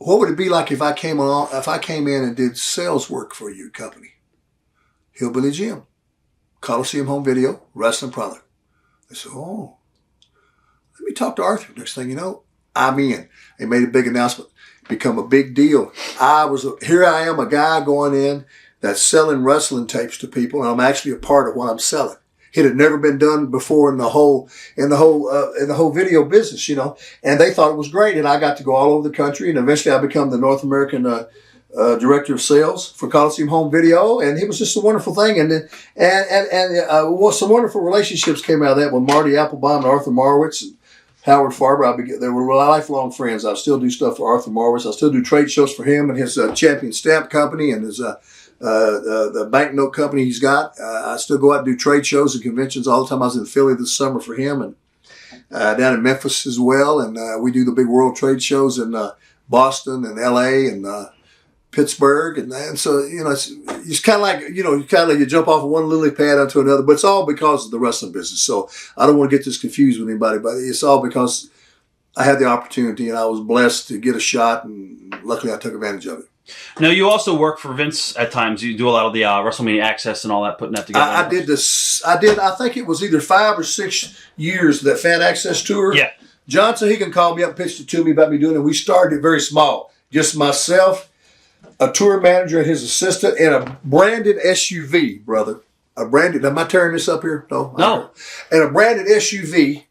what would it be like if I came in and did sales work for your company? Hillbilly Gym, Coliseum Home Video, wrestling product. They said, oh, let me talk to Arthur. Next thing you know, I'm in. They made a big announcement. Become a big deal. Here I am, a guy going in that's selling wrestling tapes to people, and I'm actually a part of what I'm selling. It had never been done before in the whole video business, And they thought it was great, and I got to go all over the country, and eventually I become the North American director of sales for Coliseum Home Video, and it was just a wonderful thing. And some wonderful relationships came out of that with Marty Applebaum and Arthur Morowitz and Howard Farber. They were lifelong friends. I still do stuff for Arthur Morowitz. I still do trade shows for him and his Champion Stamp Company and his the banknote company he's got. I still go out and do trade shows and conventions all the time. I was in Philly this summer for him and down in Memphis as well. And we do the big world trade shows in Boston and LA and Pittsburgh. And so, it's kind of like, you jump off of one lily pad onto another, but it's all because of the wrestling business. So I don't want to get this confused with anybody, but it's all because I had the opportunity and I was blessed to get a shot, and luckily I took advantage of it. Now, you also work for Vince at times. You do a lot of the WrestleMania Access and all that, putting that together. I did this. I think it was either 5 or 6 years, that Fan Access tour. Yeah. John Sahegan called me up and pitched it to me about me doing it. We started it very small. Just myself, a tour manager and his assistant, and a branded SUV, brother. Am I tearing this up here? No. And a branded SUV.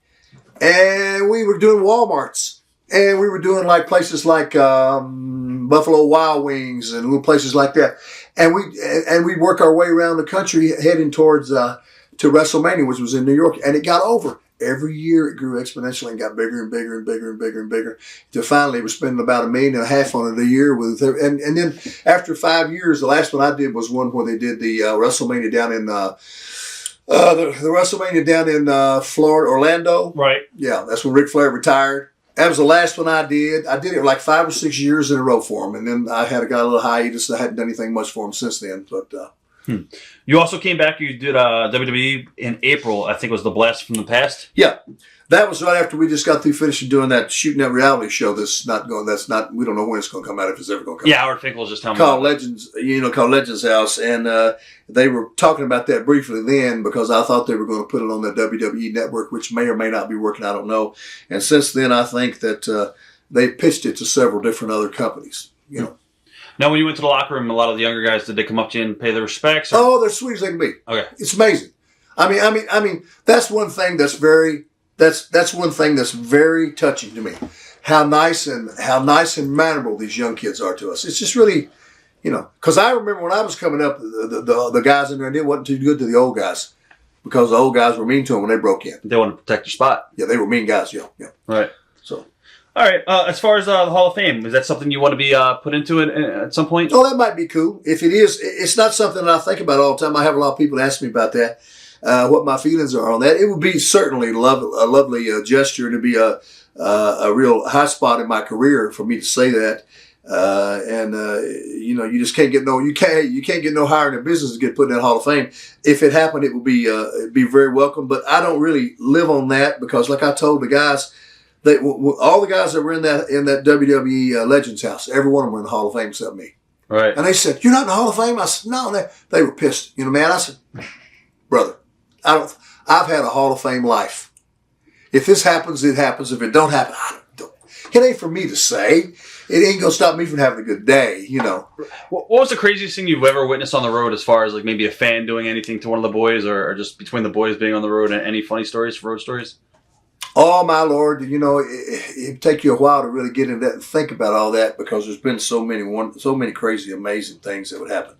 And we were doing Walmarts. And we were doing places like Buffalo Wild Wings and little places like that. And we'd work our way around the country heading towards to WrestleMania, which was in New York. And it got over. Every year it grew exponentially and got bigger and bigger and bigger and bigger and bigger. To finally we're spending about $1.5 million on it a year and then after 5 years, the last one I did was one where they did the WrestleMania down in the WrestleMania down in Florida, Orlando. Right. Yeah, that's when Ric Flair retired. That was the last one I did. I did it like 5 or 6 years in a row for him, and then I got a little hiatus. I hadn't done anything much for him since then. But you also came back. You did WWE in April. I think it was the Blast from the Past. Yeah, that was right after we just got through finishing doing shooting that reality show. We don't know when it's going to come out, if it's ever going to come out. Yeah, Howard Finkel was just telling me. Called Legends House, and they were talking about that briefly then because I thought they were going to put it on the WWE network, which may or may not be working. I don't know. And since then, I think that they pitched it to several different other companies. Now, when you went to the locker room, a lot of the younger guys, did they come up to you and pay their respects? Or? Oh, they're sweet as they can be. Okay. It's amazing. I mean, that's one thing that's one thing that's very touching to me. How nice and mannerable these young kids are to us. It's just really, because I remember when I was coming up, the guys in there wasn't too good to the old guys because the old guys were mean to them when they broke in. They want to protect your spot. Yeah, they were mean guys. Yeah. Right. So. All right. As far as the Hall of Fame, is that something you want to be put into it at some point? Oh, that might be cool. If it is, it's not something that I think about all the time. I have a lot of people ask me about that, what my feelings are on that. It would be certainly a lovely gesture to be a real high spot in my career for me to say that. You just can't get you can't get no higher in the business to get put in that Hall of Fame. If it happened, it would be it'd be very welcome. But I don't really live on that because, like I told the guys. All the guys that were in that WWE Legends house, every one of them were in the Hall of Fame except me. Right. And they said, "You're not in the Hall of Fame?" I said, "No." They were pissed. Man, I said, "Brother, I've had a Hall of Fame life. If this happens, it happens. If it don't happen, it ain't for me to say. It ain't gonna stop me from having a good day, What was the craziest thing you've ever witnessed on the road, as far as like maybe a fan doing anything to one of the boys, or just between the boys being on the road, and any funny stories, road stories? Oh, my Lord, it'd take you a while to really get into that and think about all that because there's been so many crazy, amazing things that would happen.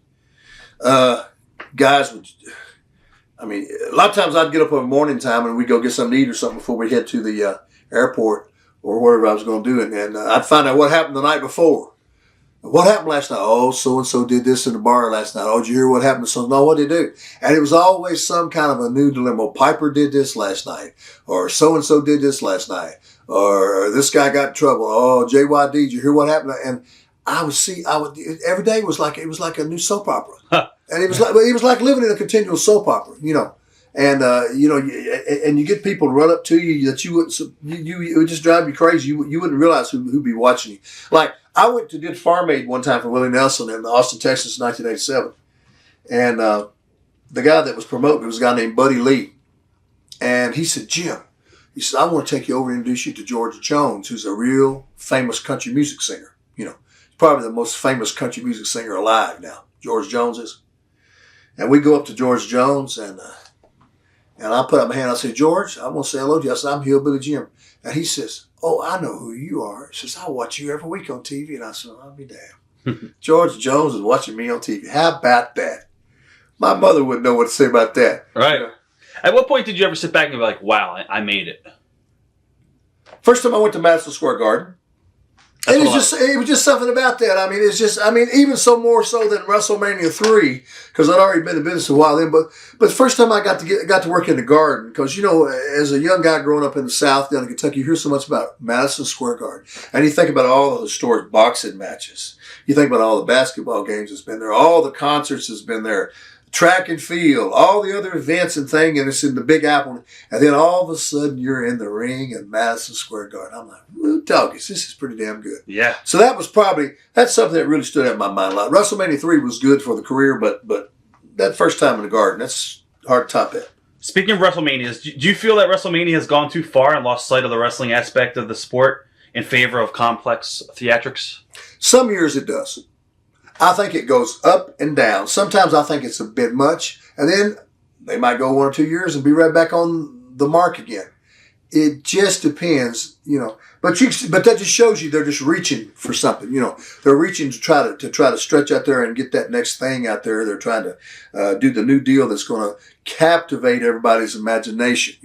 Guys would, a lot of times I'd get up in the morning time and we'd go get something to eat or something before we head to the airport or whatever I was going to do. And I'd find out what happened the night before. What happened last night? Oh, so-and-so did this in the bar last night. Oh, did you hear what happened? So, no, what did they do? And it was always some kind of a new dilemma. Piper did this last night. Or so-and-so did this last night. Or this guy got in trouble. Oh, JYD, did you hear what happened? And every day was like a new soap opera. Huh. And it was like living in a continual soap opera, And, and you get people to run up to you that you wouldn't, it would just drive you crazy. You wouldn't realize who'd be watching you. Like, I went to did Farm Aid one time for Willie Nelson in Austin, Texas, 1987. And the guy that was promoting it was a guy named Buddy Lee. And he said, "Jim," he said, "I want to take you over and introduce you to George Jones, who's a real famous country music singer. He's probably the most famous country music singer alive now. George Jones is." And we go up to George Jones and I put up my hand. I said, "George, I want to say hello to you." I said, "I'm Hillbilly Jim." And he says, "Oh, I know who you are." He says, "I watch you every week on TV." And I said, "I'll be damned." George Jones is watching me on TV. How about that? My mother wouldn't know what to say about that. Right. At what point did you ever sit back and be like, "Wow, I made it"? First time I went to Madison Square Garden. And it was just something about that. Even so more so than WrestleMania 3, because I'd already been in business a while then. But the first time I got to work in the Garden, because as a young guy growing up in the South down in Kentucky, you hear so much about Madison Square Garden, and you think about all the historic boxing matches. You think about all the basketball games that's been there, all the concerts that's been there, track and field, all the other events and things, and it's in the Big Apple. And then all of a sudden, you're in the ring at Madison Square Garden. I'm like, "Woo, doggies, this is pretty damn good." Yeah. So that's something that really stood out in my mind a lot. WrestleMania 3 was good for the career, but that first time in the Garden, that's hard to top it. Speaking of WrestleManias, do you feel that WrestleMania has gone too far and lost sight of the wrestling aspect of the sport in favor of complex theatrics? Some years it does. I think it goes up and down. Sometimes I think it's a bit much, and then they might go 1 or 2 years and be right back on the mark again. It just depends, But that just shows you they're just reaching for something, They're reaching to try to stretch out there and get that next thing out there. They're trying to do the new deal that's going to captivate everybody's imagination,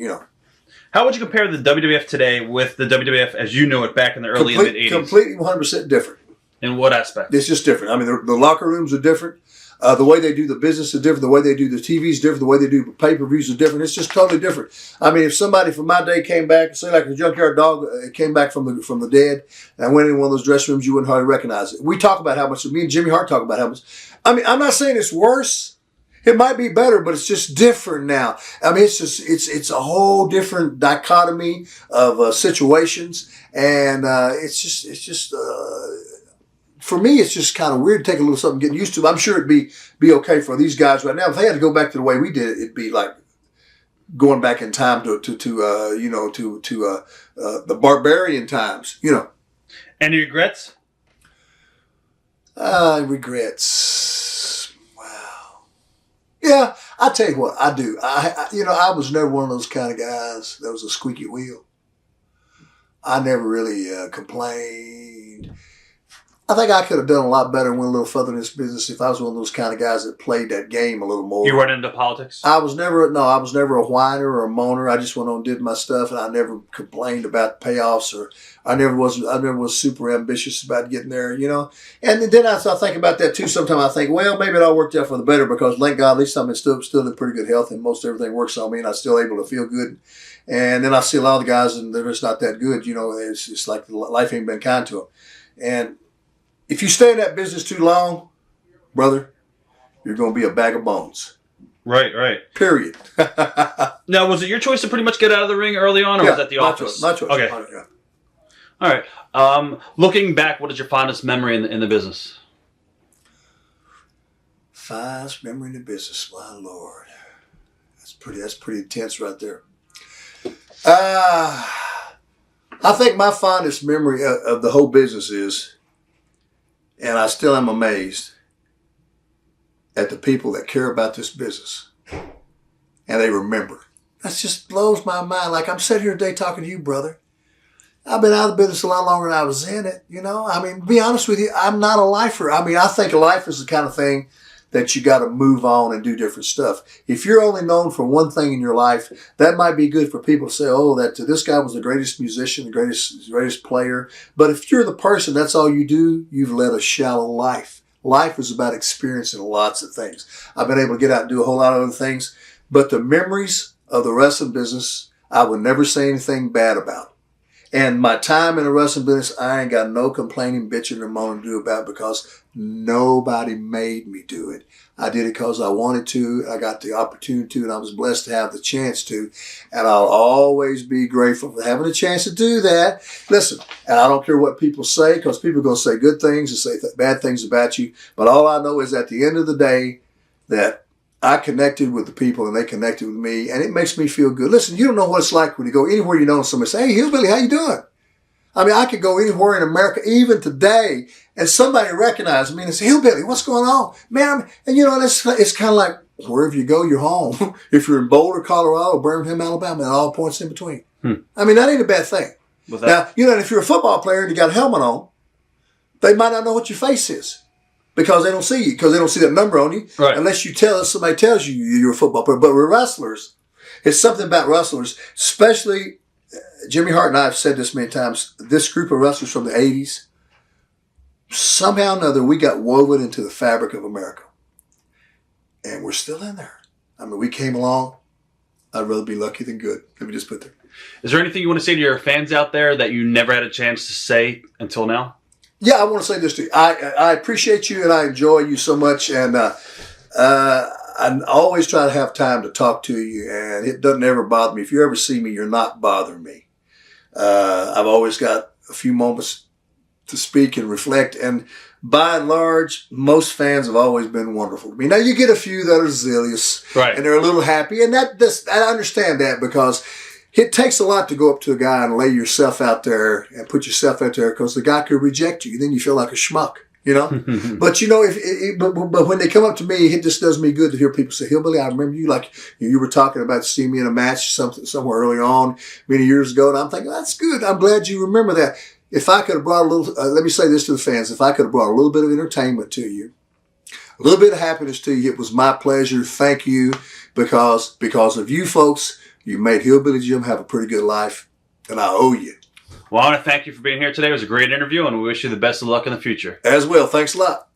How would you compare the WWF today with the WWF as you know it back in the early and mid-'80s? Completely 100% different. In what aspect? It's just different. The locker rooms are different. The way they do the business is different. The way they do the TV is different. The way they do pay-per-views is different. It's just totally different. If somebody from my day came back, say like the Junkyard Dog came back from the dead and went in one of those dressing rooms, you wouldn't hardly recognize it. We talk about how much, me and Jimmy Hart talk about how much. I'm not saying it's worse. It might be better, but it's just different now. It's a whole different dichotomy of situations, and it's just. For me, it's just kind of weird to take a little something getting used to. I'm sure it'd be okay for these guys right now. If they had to go back to the way we did it, it'd be like going back in time to the barbarian times. Any regrets? Regrets. Wow. Yeah, I tell you what, I do. I was never one of those kind of guys that was a squeaky wheel. I never really complained. I think I could have done a lot better and went a little further in this business if I was one of those kind of guys that played that game a little more. You weren't into politics? I was never a whiner or a moaner. I just went on and did my stuff, and I never complained about payoffs, or I never was super ambitious about getting there, you know. And then I think about that too. Sometimes I think, well, maybe it all worked out for the better, because thank God, at least I'm still in pretty good health, and most everything works on me, and I'm still able to feel good. And then I see a lot of the guys, and they're just not that good, you know. It's like life ain't been kind to them. And if you stay in that business too long, brother, you're going to be a bag of bones. Right. Period. Now, was it your choice to pretty much get out of the ring early on, or was that the office? My choice. Okay. Yeah. All right. Looking back, what is your fondest memory in the business? Fondest memory in the business, my Lord. That's pretty intense right there. I think my fondest memory of the whole business is, and I still am amazed at the people that care about this business and they remember. That just blows my mind. Like, I'm sitting here today talking to you, brother. I've been out of the business a lot longer than I was in it, you know. I mean, to be honest with you, I'm not a lifer. I mean, I think a life is the kind of thing that you got to move on and do different stuff. If you're only known for one thing in your life, that might be good for people to say, oh, that this guy was the greatest musician, the greatest player. But if you're the person, that's all you do, you've led a shallow life. Life is about experiencing lots of things. I've been able to get out and do a whole lot of other things. But the memories of the wrestling business, I would never say anything bad about. And my time in the wrestling business, I ain't got no complaining, bitching, or moaning to do about, because nobody made me do it. I did it because I wanted to. I got the opportunity to, and I was blessed to have the chance to. And I'll always be grateful for having a chance to do that. Listen, and I don't care what people say, because people are going to say good things and say bad things about you. But all I know is at the end of the day that I connected with the people and they connected with me, and it makes me feel good. Listen, you don't know what it's like when you go anywhere, you know, and somebody say, hey, Hillbilly, how you doing? I mean, I could go anywhere in America, even today, and somebody recognizes me and say, Hillbilly, what's going on? Man, and you know, it's kind of like, wherever you go, you're home. If you're in Boulder, Colorado, Birmingham, Alabama, and all points in between. I mean, that ain't a bad thing. Now, you know, if you're a football player and you got a helmet on, they might not know what your face is. Because they don't see you, because they don't see that number on you, right, unless somebody tells you you're a football player. But with wrestlers, it's something about wrestlers, especially Jimmy Hart and I have said this many times, this group of wrestlers from the 80s, somehow or another, we got woven into the fabric of America. And we're still in there. I mean, we came along. I'd rather be lucky than good. Let me just put there. Is there anything you want to say to your fans out there that you never had a chance to say until now? Yeah, I want to say this to you. I appreciate you and I enjoy you so much, and I always try to have time to talk to you, and it doesn't ever bother me. If you ever see me, you're not bothering me. I've always got a few moments to speak and reflect, and by and large, most fans have always been wonderful to me. Now, you get a few that are zealous, right, and they're a little happy, and I understand that, because it takes a lot to go up to a guy and lay yourself out there and put yourself out there, because the guy could reject you. Then you feel like a schmuck, you know. But you know, but when they come up to me, it just does me good to hear people say, "Hillbilly, I remember you. Like you were talking about seeing me in a match somewhere early on many years ago." And I'm thinking, that's good. I'm glad you remember that. If I could have brought a little, let me say this to the fans: if I could have brought a little bit of entertainment to you, a little bit of happiness to you, it was my pleasure. Thank you, because of you folks. You made Hillbilly Jim have a pretty good life, and I owe you. Well, I want to thank you for being here today. It was a great interview, and we wish you the best of luck in the future. As well. Thanks a lot.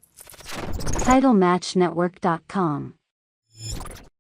TitleMatchNetwork.com